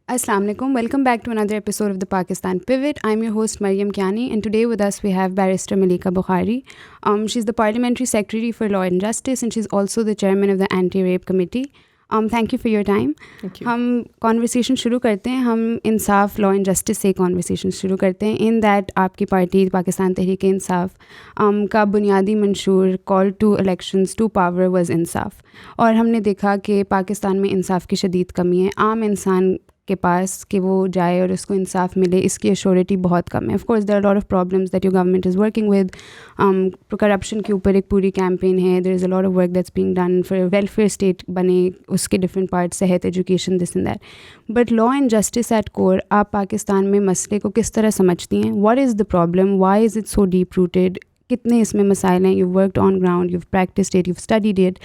Assalamu alaikum. Welcome back to another episode of the Pakistan Pivot. I'm your host Maryam Kiani, and today with us we have Barrister Malika Bukhari. She's the Parliamentary Secretary for Law and Justice, and she's also the Chairman of the Anti-Rape Committee. Thank you for your time. Thank you. ہم conversation شروع کرتے ہیں. ہم انصاف لا and justice سے conversation شروع کرتے ہیں. ان دیٹ آپ کی پارٹی پاکستان تحریک انصاف کا بنیادی منشور call to elections to power was انصاف, اور ہم نے دیکھا کہ پاکستان میں انصاف کی شدید کمی ہے. عام انسان کے پاس کہ وہ جائے اور اس کو انصاف ملے, اس کی ایشورٹی بہت کم ہے. Of course there are lot of problems that your government is working with. Corruption کے اوپر ایک پوری کیمپین ہے. There is a lot of work that's being done for welfare state بنے, اس کے ڈفرینٹ پارٹس, صحت, education, this and that. But law and justice at core, آپ پاکستان میں مسئلے کو کس طرح سمجھتی ہیں؟ What is the problem? Why is it so deep rooted? کتنے اس میں مسائل ہیں؟ You worked on ground, you practised it, you studied it.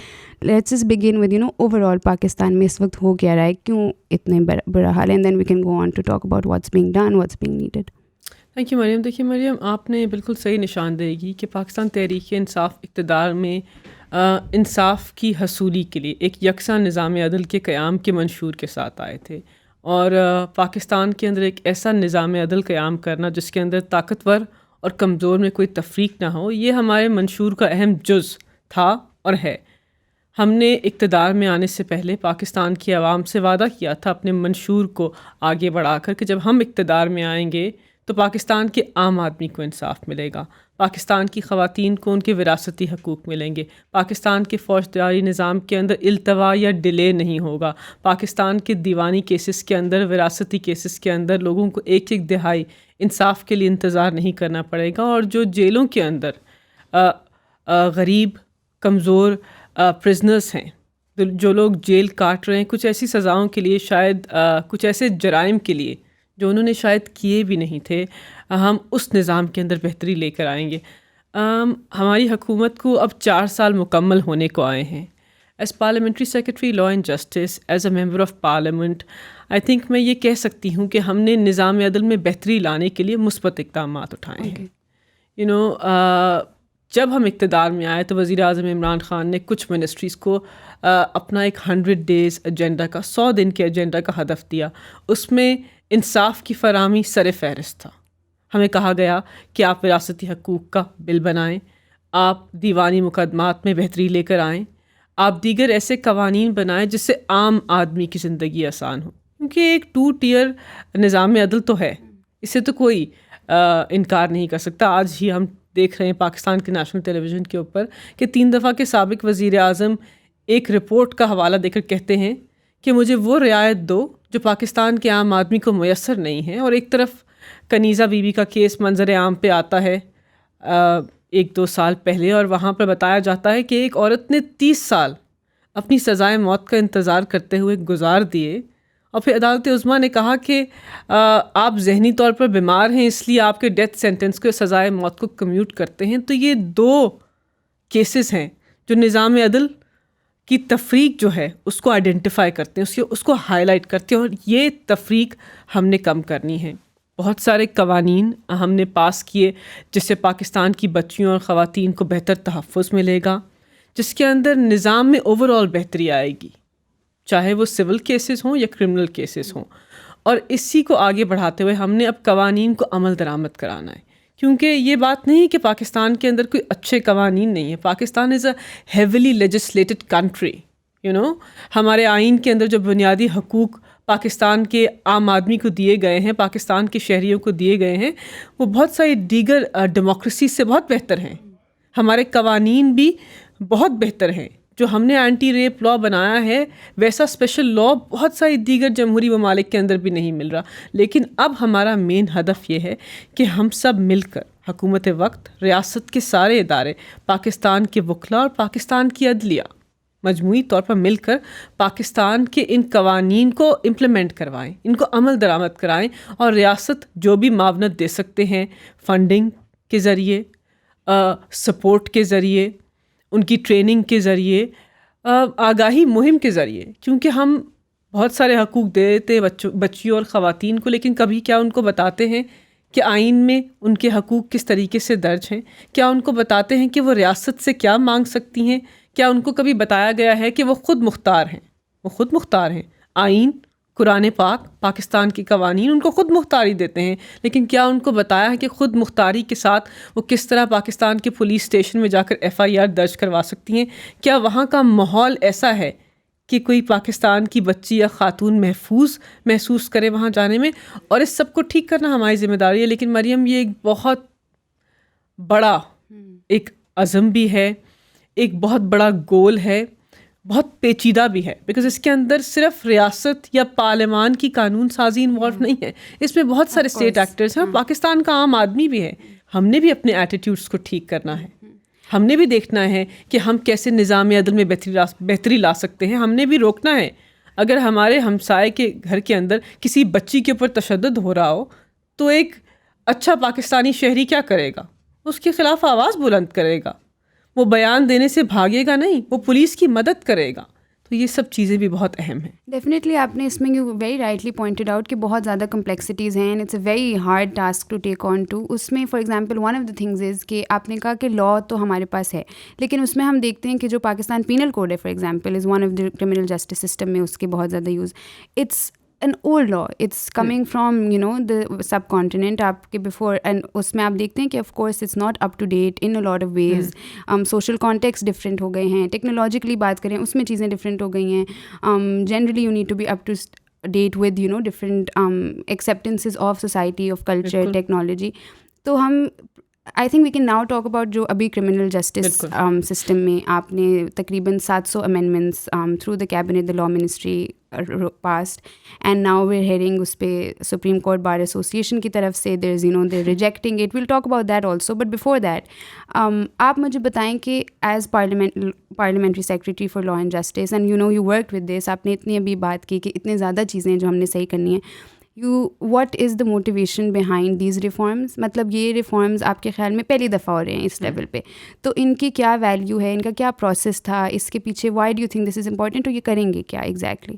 Let's just begin with overall Pakistan میں اس وقت ہو کیا رہا ہے, کیوں اتنے برا حال ہے, and then we can go on to talk about what's being done, what's being needed. Thank you Maryam. دیکھیے مریم, آپ نے بالکل صحیح نشاندہی کی کہ پاکستان تحریک انصاف اقتدار میں انصاف کی حصولی کے لیے ایک یکساں نظام عدل کے قیام کے منشور کے ساتھ آئے تھے, اور پاکستان کے اندر ایک ایسا نظام عدل قیام کرنا جس کے اندر طاقتور اور کمزور میں کوئی تفریق نہ ہو, یہ ہمارے منشور کا اہم جز تھا اور ہے. ہم نے اقتدار میں آنے سے پہلے پاکستان کی عوام سے وعدہ کیا تھا اپنے منشور کو آگے بڑھا کر کہ جب ہم اقتدار میں آئیں گے تو پاکستان کے عام آدمی کو انصاف ملے گا, پاکستان کی خواتین کو ان کے وراثتی حقوق ملیں گے, پاکستان کے فوجداری نظام کے اندر التوا یا ڈیلے نہیں ہوگا, پاکستان کے دیوانی کیسز کے اندر, وراثتی کیسز کے اندر لوگوں کو ایک ایک دہائی انصاف کے لیے انتظار نہیں کرنا پڑے گا, اور جو جیلوں کے اندر غریب کمزور پرزنرس ہیں, جو لوگ جیل کاٹ رہے ہیں کچھ ایسی سزاؤں کے لیے, شاید کچھ ایسے جرائم کے لیے جو انہوں نے شاید کیے بھی نہیں تھے, ہم اس نظام کے اندر بہتری لے کر آئیں گے. ہماری حکومت کو اب 4 سال مکمل ہونے کو آئے ہیں. As parliamentary secretary law and justice, as a member of parliament, I think میں یہ کہہ سکتی ہوں کہ ہم نے نظام عدل میں بہتری لانے کے لیے مثبت اقدامات اٹھائے ہیں. جب ہم اقتدار میں آئے تو وزیر اعظم عمران خان نے کچھ منسٹریز کو اپنا ایک 100 days ایجنڈا کا, 100 دن کے ایجنڈا کا ہدف دیا. اس میں انصاف کی فراہمی سر فہرست تھا. ہمیں کہا گیا کہ آپ وراثتی حقوق کا بل بنائیں, آپ دیوانی مقدمات میں بہتری لے کر آئیں, آپ دیگر ایسے قوانین بنائیں جس سے عام آدمی کی زندگی آسان ہو, کیونکہ ایک 2 tier نظام عدل تو ہے, اس سے تو کوئی انکار نہیں کر سکتا. آج ہی ہم دیکھ رہے ہیں پاکستان کے نیشنل ٹیلی ویژن کے اوپر کہ 3 دفعہ کے سابق وزیر اعظم ایک رپورٹ کا حوالہ دے کر کہتے ہیں کہ مجھے وہ رعایت دو جو پاکستان کے عام آدمی کو میسر نہیں ہے. اور ایک طرف کنیزہ بی بی کا کیس منظر عام پہ آتا ہے 1-2 سال پہلے, اور وہاں پر بتایا جاتا ہے کہ ایک عورت نے 30 سال اپنی سزائے موت کا انتظار کرتے ہوئے گزار دیے, اور پھر عدالت عظمیٰ نے کہا کہ آپ ذہنی طور پر بیمار ہیں اس لیے آپ کے ڈیتھ سینٹنس کو, سزائے موت کو کمیوٹ کرتے ہیں. تو یہ 2 کیسز ہیں جو نظام عدل کی تفریق جو ہے اس کو آئیڈینٹیفائی کرتے ہیں, اس کو ہائی لائٹ کرتے ہیں, اور یہ تفریق ہم نے کم کرنی ہے. بہت سارے قوانین ہم نے پاس کیے جس سے پاکستان کی بچیوں اور خواتین کو بہتر تحفظ ملے گا, جس کے اندر نظام میں اوور آل بہتری آئے گی, چاہے وہ سول کیسز ہوں یا کرمنل کیسز ہوں. اور اسی کو آگے بڑھاتے ہوئے ہم نے اب قوانین کو عمل درآمد کرانا ہے, کیونکہ یہ بات نہیں کہ پاکستان کے اندر کوئی اچھے قوانین نہیں ہیں. پاکستان از اے ہیویلی لیجسلیٹڈ کنٹری. ہمارے آئین کے اندر جو بنیادی حقوق پاکستان کے عام آدمی کو دیے گئے ہیں, پاکستان کے شہریوں کو دیے گئے ہیں, وہ بہت ساری دیگر ڈیموکریسی سے بہت بہتر ہیں. ہمارے قوانین بھی بہت بہتر ہیں. جو ہم نے اینٹی ریپ لا بنایا ہے ویسا اسپیشل لا بہت ساری دیگر جمہوری ممالک کے اندر بھی نہیں مل رہا. لیکن اب ہمارا مین ہدف یہ ہے کہ ہم سب مل کر, حکومت وقت, ریاست کے سارے ادارے, پاکستان کے وکلا اور پاکستان کی عدلیہ, مجموعی طور پر مل کر پاکستان کے ان قوانین کو امپلیمنٹ کروائیں, ان کو عمل درآمد کرائیں, اور ریاست جو بھی معاونت دے سکتے ہیں فنڈنگ کے ذریعے, سپورٹ کے ذریعے, ان کی ٹریننگ کے ذریعے, آگاہی مہم کے ذریعے, کیونکہ ہم بہت سارے حقوق دے دیتے بچیوں اور خواتین کو, لیکن کبھی کیا ان کو بتاتے ہیں کہ آئین میں ان کے حقوق کس طریقے سے درج ہیں؟ کیا ان کو بتاتے ہیں کہ وہ ریاست سے کیا مانگ سکتی ہیں؟ کیا ان کو کبھی بتایا گیا ہے کہ وہ خود مختار ہیں, وہ خود مختار ہیں. آئین، قرآن پاک، پاکستان کے قوانین ان کو خود مختاری دیتے ہیں، لیکن کیا ان کو بتایا ہے کہ خود مختاری کے ساتھ وہ کس طرح پاکستان کے پولیس اسٹیشن میں جا کر FIR درج کروا سکتی ہیں؟ کیا وہاں کا ماحول ایسا ہے کہ کوئی پاکستان کی بچی یا خاتون محفوظ محسوس کرے وہاں جانے میں؟ اور اس سب کو ٹھیک کرنا ہماری ذمہ داری ہے. لیکن مریم، یہ ایک بہت بڑا ایک عزم بھی ہے، ایک بہت بڑا گول ہے، بہت پیچیدہ بھی ہے، بیکاز اس کے اندر صرف ریاست یا پارلیمان کی قانون سازی انوالو نہیں ہے، اس میں بہت سارے اسٹیٹ ایکٹرز ہیں اور پاکستان کا عام آدمی بھی ہے. ہم نے بھی اپنے ایٹیٹیوڈس کو ٹھیک کرنا ہے، ہم نے بھی دیکھنا ہے کہ ہم کیسے نظام عدل میں بہتری لا سکتے ہیں. ہم نے بھی روکنا ہے اگر ہمارے ہمسائے کے گھر کے اندر کسی بچی کے اوپر تشدد ہو رہا ہو تو ایک اچھا پاکستانی شہری کیا کرے گا؟ اس کے خلاف آواز بلند کرے گا، وہ بیان دینے سے بھاگے گا نہیں، وہ پولیس کی مدد کرے گا. تو یہ سب چیزیں بھی بہت اہم ہیں. ڈیفینیٹلی آپ نے اس میں you very rightly pointed out کہ بہت زیادہ کمپلیکسٹیز ہیں، and it's a very hard task to take on to. اس میں for example one of the things is کہ آپ نے کہا کہ لا تو ہمارے پاس ہے، لیکن اس میں ہم دیکھتے ہیں کہ جو پاکستان پینل کوڈ ہے for example is one of the criminal justice system میں اس کے بہت زیادہ use. It's an old law, it's coming from the subcontinent آپ کے before, and اس میں آپ دیکھتے ہیں کہ of course it's not up to date in a lot of ways. social context different ہو گئے ہیں، ٹیکنالوجیکلی بات کریں اس میں چیزیں different ہو گئی ہیں. generally you need to be up to date with different acceptances of society, of culture, technology. تو ہم I think we can now talk about جو ابھی کرمنل جسٹس سسٹم میں آپ نے تقریباً 700 amendments through the cabinet the law ministry passed, and now we are hearing اس پہ سپریم کورٹ بار ایسوسیشن کی طرف سے there is they rejecting it. We'll talk about that also, but before that آپ مجھے بتائیں کہ as parliamentary secretary for law and justice and you work with this, آپ نے اتنی ابھی بات کی کہ اتنے زیادہ چیزیں جو ہم نے صحیح کرنی ہیں. What is the motivation behind these reforms? مطلب یہ ریفارمز آپ کے خیال میں پہلی دفعہ ہو رہے ہیں اس لیول پہ، تو ان کی کیا ویلیو ہے، ان کا کیا پروسیس تھا، اس کے پیچھے Y do you think this is important, تو یہ کریں گے کیا ایگزیکٹلی؟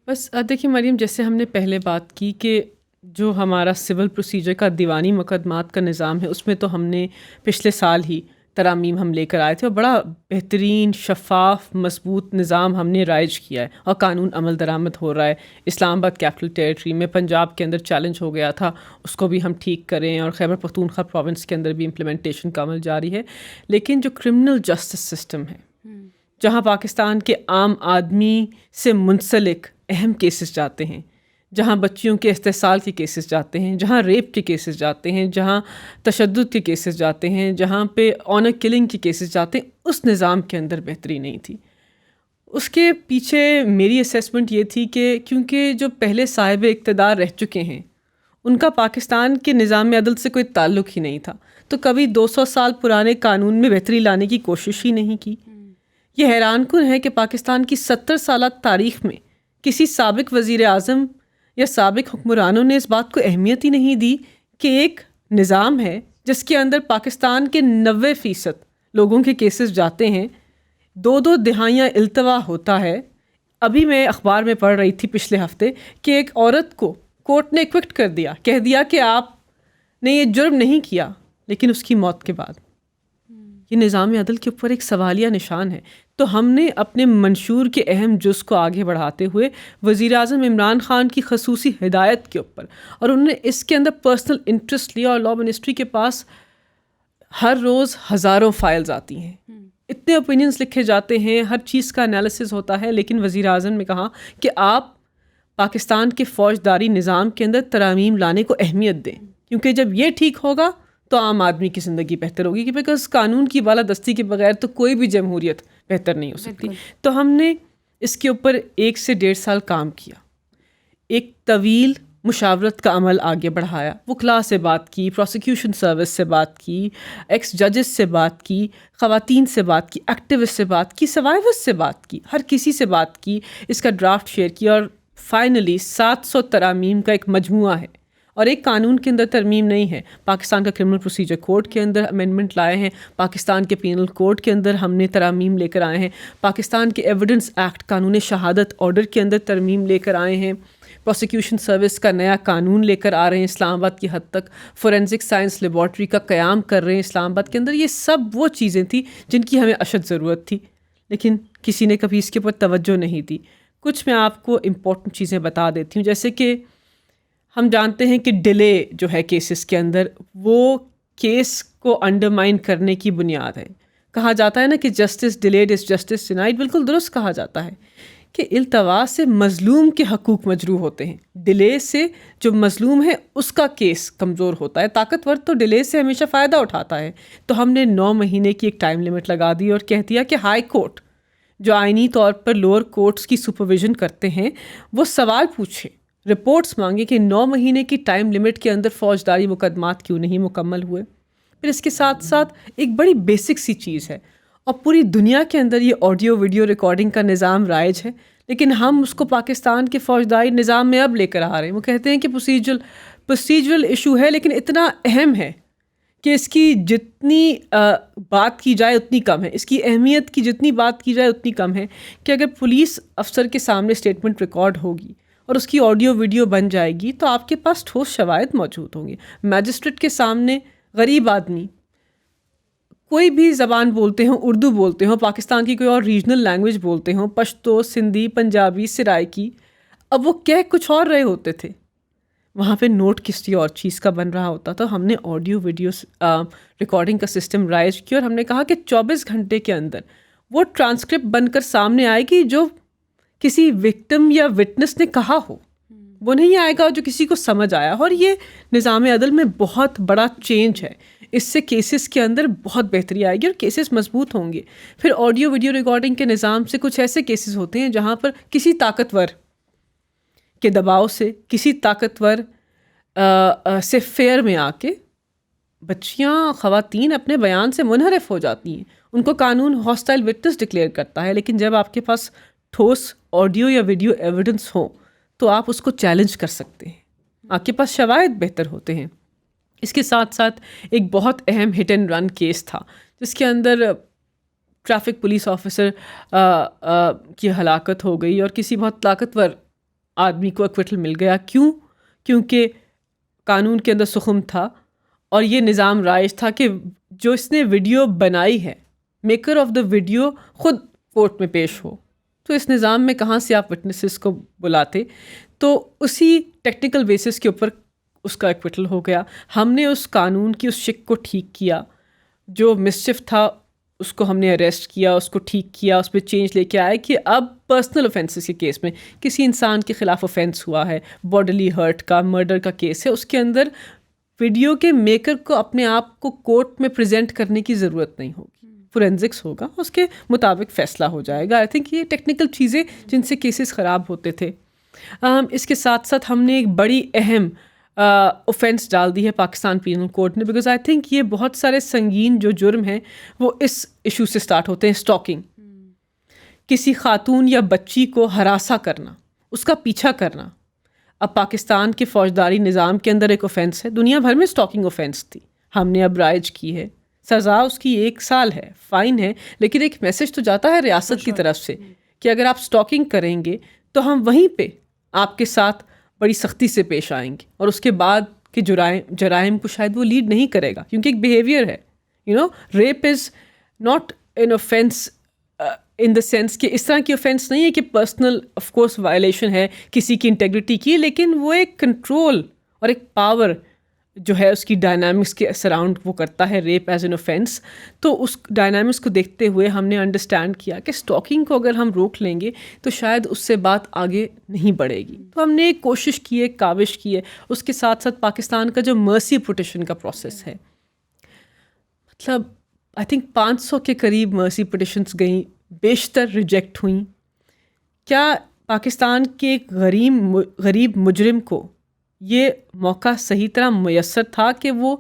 بس دیکھیے مریم، جیسے ہم نے پہلے بات کی کہ جو ہمارا سول پروسیجر کا دیوانی مقدمات کا نظام ہے اس میں تو ہم نے پچھلے سال ہی ترامیم ہم لے کر آئے تھے اور بڑا بہترین شفاف مضبوط نظام ہم نے رائج کیا ہے اور قانون عمل درآمد ہو رہا ہے. اسلام آباد کیپٹل ٹیریٹری میں پنجاب کے اندر چیلنج ہو گیا تھا، اس کو بھی ہم ٹھیک کریں، اور خیبر پختونخوا پروونس کے اندر بھی امپلیمنٹیشن کا عمل جاری ہے. لیکن جو کرمنل جسٹس سسٹم ہے، جہاں پاکستان کے عام آدمی سے منسلک اہم کیسز جاتے ہیں، جہاں بچیوں کے استحصال کے کیسز جاتے ہیں، جہاں ریپ کے کیسز جاتے ہیں، جہاں تشدد کے کیسز جاتے ہیں، جہاں پہ آنر کلنگ کے کیسز جاتے ہیں، اس نظام کے اندر بہتری نہیں تھی. اس کے پیچھے میری اسیسمنٹ یہ تھی کہ کیونکہ جو پہلے صاحب اقتدار رہ چکے ہیں ان کا پاکستان کے نظام عدل سے کوئی تعلق ہی نہیں تھا، تو کبھی 200 سال پرانے قانون میں بہتری لانے کی کوشش ہی نہیں کی. یہ حیران کن ہے کہ پاکستان کی 70 سالہ تاریخ میں کسی سابق وزیر اعظم یا سابق حکمرانوں نے اس بات کو اہمیت ہی نہیں دی کہ ایک نظام ہے جس کے اندر پاکستان کے 90% لوگوں کے کیسز جاتے ہیں، 2 دہائیاں التوا ہوتا ہے. ابھی میں اخبار میں پڑھ رہی تھی پچھلے ہفتے کہ ایک عورت کو کورٹ نے ایکوکٹ کر دیا، کہہ دیا کہ آپ نے یہ جرم نہیں کیا، لیکن اس کی موت کے بعد. یہ نظام عدل کے اوپر ایک سوالیہ نشان ہے. تو ہم نے اپنے منشور کے اہم جز کو آگے بڑھاتے ہوئے وزیر اعظم عمران خان کی خصوصی ہدایت کے اوپر، اور انہوں نے اس کے اندر پرسنل انٹرسٹ لیا، اور لا منسٹری کے پاس ہر روز ہزاروں فائلز آتی ہیں، اتنے اوپینینز لکھے جاتے ہیں، ہر چیز کا انالیسز ہوتا ہے. لیکن وزیر اعظم نے کہا کہ آپ پاکستان کے فوجداری نظام کے اندر ترامیم لانے کو اہمیت دیں، کیونکہ جب یہ ٹھیک ہوگا تو عام آدمی کی زندگی بہتر ہوگی، بیکاز قانون کی بالادستی کے بغیر تو کوئی بھی جمہوریت بہتر نہیں ہو سکتی. تو ہم نے اس کے اوپر 1 سے 1.5 سال کام کیا، ایک طویل مشاورت کا عمل آگے بڑھایا، وکلاء سے بات کی، پروسیکیوشن سروس سے بات کی، ایکس ججز سے بات کی، خواتین سے بات کی، ایکٹیوسٹ سے بات کی، سروائیورس سے بات کی، ہر کسی سے بات کی، اس کا ڈرافٹ شیئر کیا، اور فائنلی 700 ترامیم کا ایک مجموعہ ہے. اور ایک قانون کے اندر ترمیم نہیں ہے، پاکستان کا کرمنل پروسیجر کوڈ کے اندر امینڈمنٹ لائے ہیں، پاکستان کے پینل کوڈ کے اندر ہم نے ترامیم لے کر آئے ہیں، پاکستان کے ایویڈنس ایکٹ قانون شہادت آرڈر کے اندر ترمیم لے کر آئے ہیں، پروسیکیوشن سروس کا نیا قانون لے کر آ رہے ہیں، اسلام آباد کی حد تک فورینسک سائنس لیبارٹری کا قیام کر رہے ہیں اسلام آباد کے اندر. یہ سب وہ چیزیں تھیں جن کی ہمیں اشد ضرورت تھی، لیکن کسی نے کبھی اس کے اوپر توجہ نہیں دی. کچھ میں آپ کو امپورٹنٹ چیزیں بتا دیتی ہوں. جیسے کہ ہم جانتے ہیں کہ ڈیلے جو ہے کیسز کے اندر وہ کیس کو انڈرمائن کرنے کی بنیاد ہے. کہا جاتا ہے نا کہ justice delayed is justice denied. بالکل درست کہا جاتا ہے کہ التوا سے مظلوم کے حقوق مجروح ہوتے ہیں. ڈیلے سے جو مظلوم ہے اس کا کیس کمزور ہوتا ہے. طاقتور تو ڈیلے سے ہمیشہ فائدہ اٹھاتا ہے. تو ہم نے 9 مہینے کی ایک ٹائم لمٹ لگا دی اور کہہ دیا کہ ہائی کورٹ جو آئینی طور پر لوور کورٹس کی سپرویژن کرتے ہیں وہ سوال پوچھیں, رپورٹس مانگے کہ 9 مہینے کی ٹائم لمٹ کے اندر فوجداری مقدمات کیوں نہیں مکمل ہوئے. پھر اس کے ساتھ ساتھ ایک بڑی بیسک سی چیز ہے, اور پوری دنیا کے اندر یہ آڈیو ویڈیو ریکارڈنگ کا نظام رائج ہے, لیکن ہم اس کو پاکستان کے فوجداری نظام میں اب لے کر آ رہے ہیں. وہ کہتے ہیں کہ پروسیجرل ایشو ہے, لیکن اتنا اہم ہے کہ اس کی جتنی بات کی جائے اتنی کم ہے. اس کی اہمیت کی جتنی بات کی جائے اتنی کم ہے کہ اگر پولیس افسر کے سامنے اسٹیٹمنٹ ریکارڈ ہوگی اور اس کی آڈیو ویڈیو بن جائے گی تو آپ کے پاس ٹھوس شواہد موجود ہوں گے. میجسٹریٹ کے سامنے غریب آدمی کوئی بھی زبان بولتے ہوں, اردو بولتے ہوں, پاکستان کی کوئی اور ریجنل لینگویج بولتے ہوں, پشتو, سندھی, پنجابی, سرائکی, اب وہ کہہ کچھ اور رہے ہوتے تھے, وہاں پہ نوٹ کسی اور چیز کا بن رہا ہوتا. تو ہم نے آڈیو ویڈیو ریکارڈنگ کا سسٹم رائج کیا اور ہم نے کہا کہ 24 گھنٹے کے اندر وہ ٹرانسکرپٹ بن کر سامنے آئے گی جو کسی وکٹم یا وٹنس نے کہا ہو, وہ نہیں آئے گا جو کسی کو سمجھ آیا. اور یہ نظام عدل میں بہت بڑا چینج ہے. اس سے کیسز کے اندر بہت بہتری آئے گی اور کیسز مضبوط ہوں گے. پھر آڈیو ویڈیو ریکارڈنگ کے نظام سے کچھ ایسے کیسز ہوتے ہیں جہاں پر کسی طاقتور کے دباؤ سے, کسی طاقتور سے فیئر میں آ کے بچیاں, خواتین اپنے بیان سے منحرف ہو جاتی ہیں. ان کو قانون ہاسٹائل وٹنس ڈکلیئر کرتا ہے, لیکن جب آپ کے پاس ٹھوس آڈیو یا ویڈیو ایویڈنس ہو تو آپ اس کو چیلنج کر سکتے ہیں, آپ کے پاس شواہد بہتر ہوتے ہیں. اس کے ساتھ ساتھ ایک بہت اہم ہٹ اینڈ رن کیس تھا جس کے اندر ٹریفک پولیس آفیسر کی ہلاکت ہو گئی اور کسی بہت طاقتور آدمی کو ایکویٹل مل گیا. کیونکہ قانون کے اندر سخم تھا اور یہ نظام رائج تھا کہ جو اس نے ویڈیو بنائی ہے, میکر آف دا ویڈیو, خود کورٹ میں پیش ہو. تو اس نظام میں کہاں سے آپ وٹنسز کو بلاتے؟ تو اسی ٹیکنیکل بیسس کے اوپر اس کا ایکویٹل ہو گیا. ہم نے اس قانون کی اس شک کو ٹھیک کیا, جو مسچف تھا اس کو ہم نے اریسٹ کیا, اس کو ٹھیک کیا, اس پہ چینج لے کے آئے کہ اب پرسنل اوفینسز کے کیس میں کسی انسان کے خلاف اوفینس ہوا ہے, باڈلی ہرٹ کا, مرڈر کا کیس ہے, اس کے اندر ویڈیو کے میکر کو اپنے آپ کو کورٹ میں پریزنٹ کرنے کی ضرورت نہیں ہوگی. فورینزکس ہوگا, اس کے مطابق فیصلہ ہو جائے گا. آئی تھنک یہ ٹیکنیکل چیزیں جن سے کیسز خراب ہوتے تھے. اس کے ساتھ ساتھ ہم نے ایک بڑی اہم اوفینس ڈال دی ہے پاکستان پینل کوڈ نے, بیکاز آئی تھنک یہ بہت سارے سنگین جو جرم ہیں وہ اس ایشو سے سٹارٹ ہوتے ہیں. اسٹاکنگ, کسی خاتون یا بچی کو ہراساں کرنا, اس کا پیچھا کرنا. اب پاکستان کے فوجداری نظام کے اندر ایک اوفینس ہے, دنیا بھر میں اسٹاکنگ اوفینس تھی, ہم نے اب رائج کی ہے. سزا اس کی 1 سال ہے, فائن ہے, لیکن ایک میسج تو جاتا ہے ریاست کی طرف سے کہ اگر آپ اسٹاکنگ کریں گے تو ہم وہیں پہ آپ کے ساتھ بڑی سختی سے پیش آئیں گے, اور اس کے بعد کے جرائم کو شاید وہ لیڈ نہیں کرے گا, کیونکہ ایک بیہیویئر ہے. Rape is not an offence in the sense کہ اس طرح کی اوفینس نہیں ہے کہ پرسنل آف کورس وائلیشن ہے کسی کی انٹیگریٹی کی, لیکن وہ ایک کنٹرول اور ایک پاور جو ہے اس کی ڈائنامکس کے سراؤنڈ وہ کرتا ہے ریپ ایز این اوفینس. تو اس ڈائنامکس کو دیکھتے ہوئے ہم نے انڈرسٹینڈ کیا کہ اسٹاکنگ کو اگر ہم روک لیں گے تو شاید اس سے بات آگے نہیں بڑھے گی. تو ہم نے ایک کوشش کی ہے, کاوش کی ہے. اس کے ساتھ ساتھ پاکستان کا جو مرسی پٹیشن کا پروسیس ہے, مطلب آئی تھنک 500 کے قریب مرسی پٹیشنس گئیں, بیشتر ریجیکٹ ہوئیں. کیا پاکستان کے ایک غریب مجرم کو یہ موقع صحیح طرح میسر تھا کہ وہ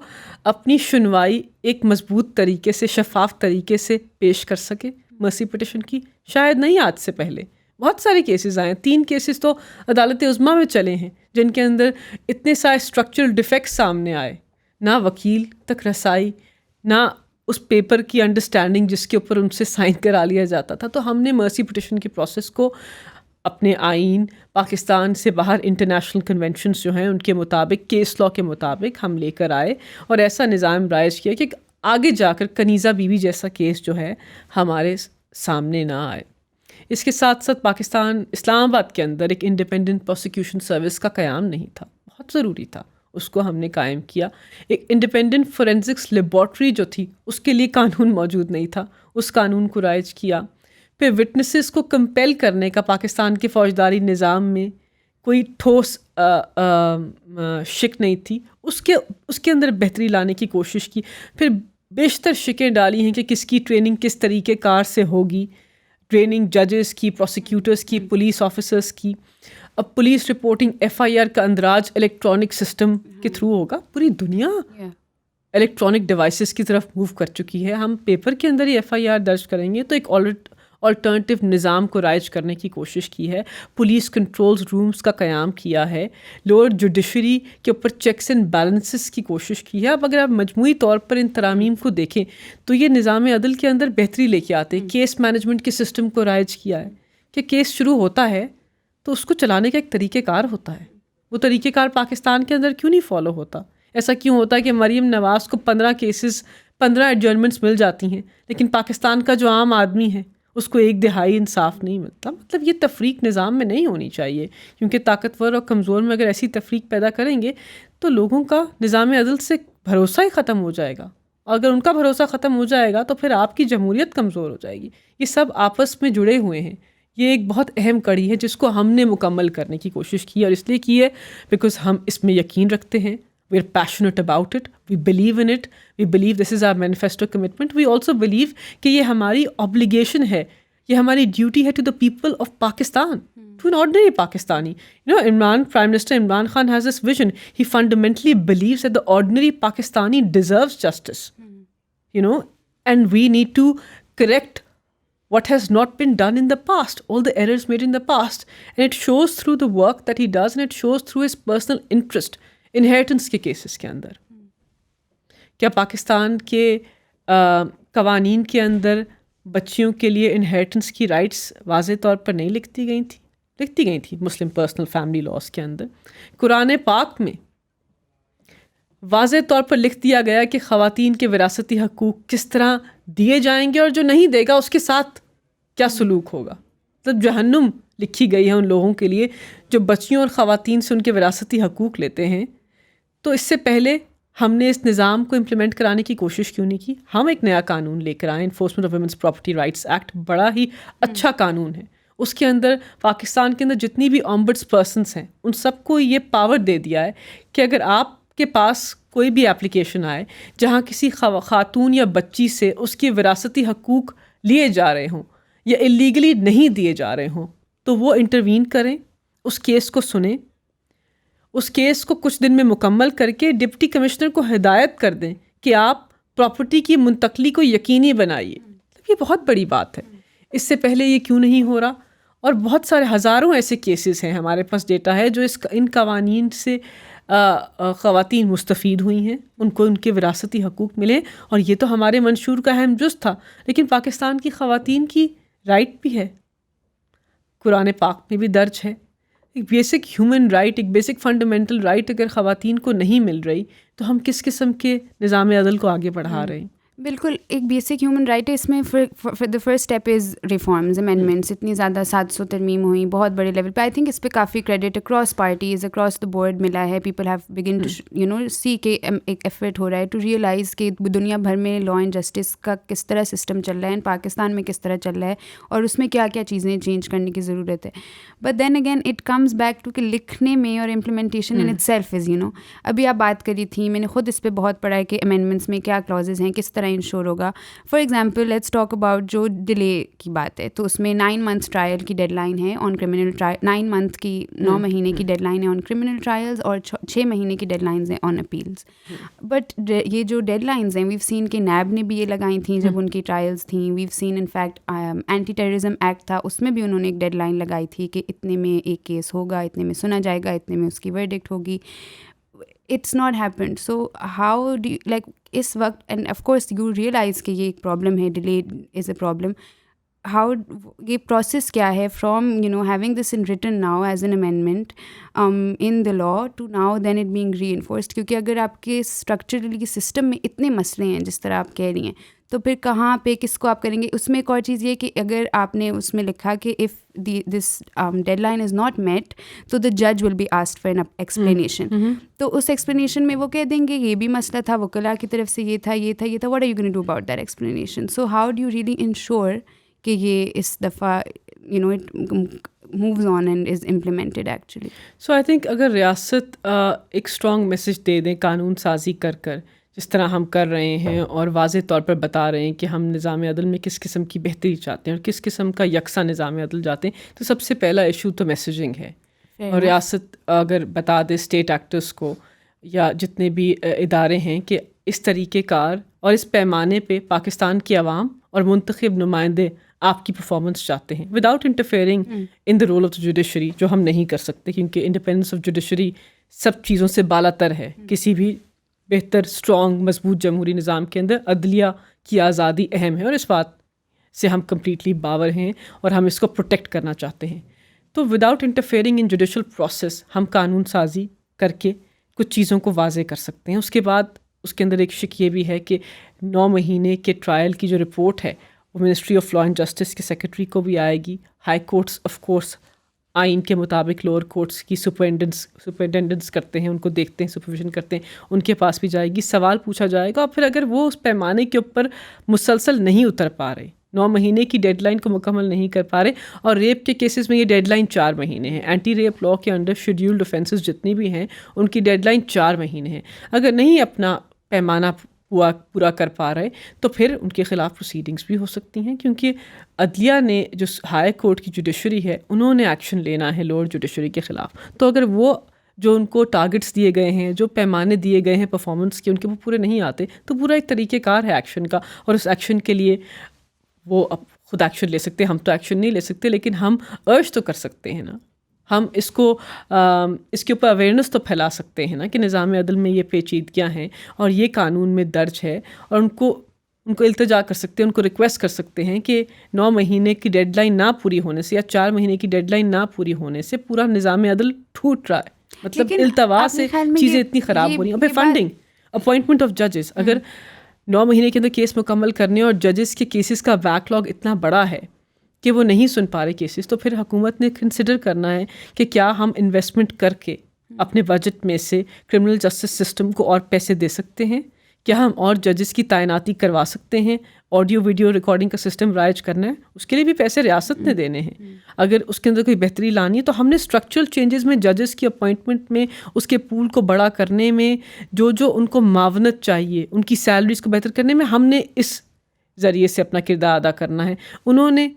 اپنی سنوائی ایک مضبوط طریقے سے, شفاف طریقے سے پیش کر سکے مرسی پٹیشن کی؟ شاید نہیں. آج سے پہلے بہت سارے کیسز آئے ہیں, 3 کیسز تو عدالت عظمیٰ میں چلے ہیں جن کے اندر اتنے سارے اسٹرکچرل ڈیفیکٹس سامنے آئے, نہ وکیل تک رسائی, نہ اس پیپر کی انڈرسٹینڈنگ جس کے اوپر ان سے سائن کرا لیا جاتا تھا. تو ہم نے مرسی پٹیشن کے پروسیس کو اپنے آئین, پاکستان سے باہر انٹرنیشنل کنونشنز جو ہیں ان کے مطابق, کیس لاء کے مطابق ہم لے کر آئے اور ایسا نظام رائج کیا کہ آگے جا کر کنیزہ بی بی جیسا کیس جو ہے ہمارے سامنے نہ آئے. اس کے ساتھ ساتھ پاکستان اسلام آباد کے اندر ایک انڈیپینڈنٹ پروسیکیوشن سروس کا قیام نہیں تھا، بہت ضروری تھا، اس کو ہم نے قائم کیا. ایک انڈیپینڈنٹ فورینزکس لیبارٹری جو تھی اس کے لیے قانون موجود نہیں تھا، اس قانون کو رائج کیا. پھر وٹنسز کو کمپیل کرنے کا پاکستان کے فوجداری نظام میں کوئی ٹھوس شک نہیں تھی، اس کے اندر بہتری لانے کی کوشش کی. پھر بیشتر شکیں ڈالی ہیں کہ کس کی ٹریننگ کس طریقہ کار سے ہوگی، ٹریننگ ججز کی، پروسیکیوٹرز کی، پولیس آفیسرز کی. اب پولیس رپورٹنگ FIR کا اندراج الیکٹرانک سسٹم کے تھرو ہوگا. پوری دنیا الیکٹرانک ڈیوائسز کی طرف موو کر چکی ہے. ہم پیپر کے اندر ہی FIR درج کریں گے تو ایک آلٹرنیٹیو نظام کو رائج کرنے کی کوشش کی ہے. پولیس کنٹرول رومز کا قیام کیا ہے. لوور جوڈیشری کے اوپر چیکس اینڈ بیلنسز کی کوشش کی ہے. اب اگر آپ مجموعی طور پر ان ترامیم کو دیکھیں تو یہ نظام عدل کے اندر بہتری لے کے آتے ہیں. کیس مینجمنٹ کے سسٹم کو رائج کیا ہے کہ کیس شروع ہوتا ہے تو اس کو چلانے کا ایک طریقہ کار ہوتا ہے. وہ طریقہ کار پاکستان کے اندر کیوں نہیں فالو ہوتا؟ ایسا کیوں ہوتا ہے کہ مریم نواز کو 15 ایڈجرنمنٹس مل جاتی ہیں لیکن پاکستان کا جو عام آدمی ہے اس کو ایک دہائی انصاف نہیں ملتا؟ مطلب یہ تفریق نظام میں نہیں ہونی چاہیے، کیونکہ طاقتور اور کمزور میں اگر ایسی تفریق پیدا کریں گے تو لوگوں کا نظام عدل سے بھروسہ ہی ختم ہو جائے گا. اور اگر ان کا بھروسہ ختم ہو جائے گا تو پھر آپ کی جمہوریت کمزور ہو جائے گی. یہ سب آپس میں جڑے ہوئے ہیں. یہ ایک بہت اہم کڑی ہے جس کو ہم نے مکمل کرنے کی کوشش کی، اور اس لیے کی ہے بیکاز ہم اس میں یقین رکھتے ہیں. We are passionate about it, we believe in it, we believe this is our manifesto commitment. We also believe کہ یہ ہماری obligation ہے، یہ ہماری ڈیوٹی ہے to the people of Pakistan, to an ordinary Pakistani. Prime minister Imran Khan has this vision. He fundamentally believes that the ordinary Pakistani deserves justice, and we need to correct what has not been done in the past, all the errors made in the past, and it shows through the work that he does, and it shows through his personal interest. Inheritance کے cases کے اندر کیا پاکستان کے قوانین کے اندر بچیوں کے لیے inheritance کی رائٹس واضح طور پر نہیں لکھتی گئی تھی مسلم پرسنل فیملی لاز کے اندر. قرآن پاک میں واضح طور پر لکھ دیا گیا کہ خواتین کے وراثتی حقوق کس طرح دیے جائیں گے اور جو نہیں دے گا اس کے ساتھ کیا سلوک ہوگا. مطلب جہنم لکھی گئی ہے ان لوگوں کے لیے جو بچیوں اور خواتین سے ان کے وراثتی حقوق لیتے ہیں. تو اس سے پہلے ہم نے اس نظام کو امپلیمنٹ کرانے کی کوشش کیوں نہیں کی؟ ہم ایک نیا قانون لے کر آئے، enforcement of women's property rights act. بڑا ہی اچھا قانون ہے. اس کے اندر پاکستان کے اندر جتنی بھی آمبڈس پرسنس ہیں ان سب کو یہ پاور دے دیا ہے کہ اگر آپ کے پاس کوئی بھی اپلیکیشن آئے جہاں کسی خاتون یا بچی سے اس کے وراثتی حقوق لیے جا رہے ہوں یا اللیگلی نہیں دیے جا رہے ہوں تو وہ انٹروین کریں، اس کیس کو سنیں، اس کیس کو کچھ دن میں مکمل کر کے ڈپٹی کمشنر کو ہدایت کر دیں کہ آپ پراپرٹی کی منتقلی کو یقینی بنائیے. یہ بہت بڑی بات ہے. اس سے پہلے یہ کیوں نہیں ہو رہا؟ اور بہت سارے ہزاروں ایسے کیسز ہیں ہمارے پاس ڈیٹا ہے جو ان قوانین سے خواتین مستفید ہوئی ہیں، ان کو ان کے وراثتی حقوق ملے. اور یہ تو ہمارے منشور کا اہم جز تھا، لیکن پاکستان کی خواتین کی رائٹ بھی ہے، قرآن پاک میں بھی درج ہے. ایک بیسک ہیومن رائٹ، ایک بیسک فنڈامنٹل رائٹ اگر خواتین کو نہیں مل رہی تو ہم کس قسم کے نظام عدل کو آگے بڑھا رہے ہیں؟ بالکل ایک بیسک ہیومن رائٹ ہے. اس میں the first step is reforms, amendments. اتنی زیادہ 700 ترمیم ہوئیں بہت بڑے لیول پہ. آئی تھنک اس پہ کافی credit across parties across the board ملا ہے. People have begun to see کہ ایک ایفرٹ ہو رہا ہے ٹو ریئلائز کہ دنیا بھر میں لا اینڈ جسٹس کا کس طرح سسٹم چل رہا ہے، پاکستان میں کس طرح چل رہا ہے اور اس میں کیا کیا چیزیں چینج کرنے کی ضرورت ہے. But then again it comes back to کہ لکھنے میں اور implementation in itself is ابھی آپ بات کری تھی، میں نے خود اس پہ بہت پڑھا ہے کہ امینڈمنٹس میں کیا کلازز ہیں، کس طرح انشور ہوگا. For example let's talk about جو ڈیلے کی بات ہے، تو اس میں 9 months ٹرائل کی ڈیڈ لائن ہے آن کرمنل ٹرائل، 9 month کی 9 مہینے کی ڈیڈ لائن ہے آن کرمنل ٹرائلز، اور 6 مہینے کی ڈیڈ لائنز ہیں آن اپیلز. بٹ یہ جو ڈیڈ لائنز ہیں ویو سین کہ نیب نے بھی یہ لگائی تھیں جب ان کی ٹرائلز تھیں. We've seen in fact anti terrorism act تھا، اس میں بھی انہوں نے ایک ڈیڈ لائن لگائی تھی کہ اتنے میں ایک کیس ہوگا، اتنے میں سنا جائے گا، اتنے میں اس کی ورڈکٹ ہوگی. It's not happened. So how do like اس وقت، and of course you realise کہ یہ ایک پرابلم ہے، delay is a problem. how یہ پروسیس کیا ہے from having this in written now as an amendment in the law to now then it being reinforced. کیونکہ اگر آپ کے اسٹرکچرلی سسٹم میں اتنے مسئلے ہیں جس طرح آپ کہہ رہی ہیں تو پھر کہاں پہ کس کو آپ کریں گے. اس میں ایک اور چیز یہ کہ اگر آپ نے اس میں لکھا کہ if this deadline is not met تو the judge will be asked for an explanation. تو اس ایکسپلینیشن میں وہ کہہ دیں گے یہ بھی مسئلہ تھا, وکلا کی طرف سے یہ تھا, what are you going to do about that explanation? So how do you really ensure کہ یہ اس دفعہ it moves on and is implemented actually? So I think اگر ریاست ایک اسٹرانگ میسج دے دیں قانون سازی کر جس طرح ہم کر رہے ہیں اور واضح طور پر بتا رہے ہیں کہ ہم نظام عدل میں کس قسم کی بہتری چاہتے ہیں اور کس قسم کا یکساں نظام عدل چاہتے ہیں, تو سب سے پہلا ایشو تو میسیجنگ ہے. اور ریاست اگر بتا دے اسٹیٹ ایکٹرس کو یا جتنے بھی ادارے ہیں کہ اس طریقہ کار اور اس پیمانے پہ پاکستان کی عوام اور منتخب نمائندے آپ کی پرفارمنس چاہتے ہیں without interfering in the role of the judiciary, جو ہم نہیں کر سکتے کیونکہ انڈیپینڈنس آف جوڈیشری سب چیزوں سے بالا تر ہے. کسی بھی بہتر اسٹرانگ مضبوط جمہوری نظام کے اندر عدلیہ کی آزادی اہم ہے اور اس بات سے ہم کمپلیٹلی باور ہیں اور ہم اس کو پروٹیکٹ کرنا چاہتے ہیں. تو وداؤٹ انٹرفیئرنگ ان جوڈیشل پروسیس ہم قانون سازی کر کے کچھ چیزوں کو واضح کر سکتے ہیں. اس کے بعد اس کے اندر ایک شک یہ بھی ہے کہ 9 مہینے کے ٹرائل کی جو رپورٹ ہے وہ ministry of law and justice کے سیکرٹری کو بھی آئے گی. ہائی کورٹس آف کورس آئین کے مطابق لوور کورٹس کی سپرنٹینڈنس کرتے ہیں, ان کو دیکھتے ہیں, سپرویژن کرتے ہیں, ان کے پاس بھی جائے گی, سوال پوچھا جائے گا. اور پھر اگر وہ اس پیمانے کے اوپر مسلسل نہیں اتر پا رہے, 9 مہینے کی ڈیڈ لائن کو مکمل نہیں کر پا رہے, اور ریپ کے کیسز میں یہ ڈیڈ لائن 4 مہینے ہے. اینٹی ریپ لاء کے انڈر شیڈیولڈ اوفینسز جتنی بھی ہیں ان کی ڈیڈ لائن 4 مہینے ہے. اگر نہیں اپنا پیمانہ پورا کر پا رہے تو پھر ان کے خلاف پروسیڈنگس بھی ہو سکتی ہیں, کیونکہ عدلیہ نے جو ہائی کورٹ کی جوڈیشری ہے انہوں نے ایکشن لینا ہے لوور جوڈیشری کے خلاف. تو اگر وہ جو ان کو ٹارگٹس دیے گئے ہیں, جو پیمانے دیے گئے ہیں پرفارمنس کے, ان کے وہ پورے نہیں آتے, تو پورا ایک طریقہ کار ہے ایکشن کا, اور اس ایکشن کے لیے وہ اب خود ایکشن لے سکتے ہیں. ہم تو ایکشن نہیں لے سکتے لیکن ہم ارج تو کر سکتے ہیں نا, ہم اس کے اوپر اویئرنیس تو پھیلا سکتے ہیں نا کہ نظام عدل میں یہ پیچیدگیاں ہیں اور یہ قانون میں درج ہے, اور ان کو التجا کر سکتے ہیں, ان کو ریکویسٹ کر سکتے ہیں کہ 9 مہینے کی ڈیڈ لائن نہ پوری ہونے سے یا 4 مہینے کی ڈیڈ لائن نہ پوری ہونے سے پورا نظام عدل ٹوٹ رہا ہے. مطلب التوا سے چیزیں اتنی خراب ہو رہی ہیں. اور پھر فنڈنگ, اپوائنٹمنٹ آف ججز, اگر 9 مہینے کے اندر کیس مکمل کرنے اور ججز کے کیسز کا بیک لاگ اتنا بڑا ہے کہ وہ نہیں سن پا رہے کیسز, تو پھر حکومت نے کنسیڈر کرنا ہے کہ کیا ہم انویسٹمنٹ کر کے اپنے بجٹ میں سے کرمنل جسٹس سسٹم کو اور پیسے دے سکتے ہیں, کیا ہم اور ججز کی تعیناتی کروا سکتے ہیں, آڈیو ویڈیو ریکارڈنگ کا سسٹم رائج کرنا ہے, اس کے لیے بھی پیسے ریاست نے دینے ہیں. اگر اس کے اندر کوئی بہتری لانی ہے تو ہم نے اسٹرکچرل چینجز میں ججز کی اپوائنٹمنٹ میں, اس کے پول کو بڑا کرنے میں, جو ان کو معاونت چاہیے, ان کی سیلریز کو بہتر کرنے میں ہم نے اس ذریعے سے اپنا کردار ادا کرنا ہے. انہوں نے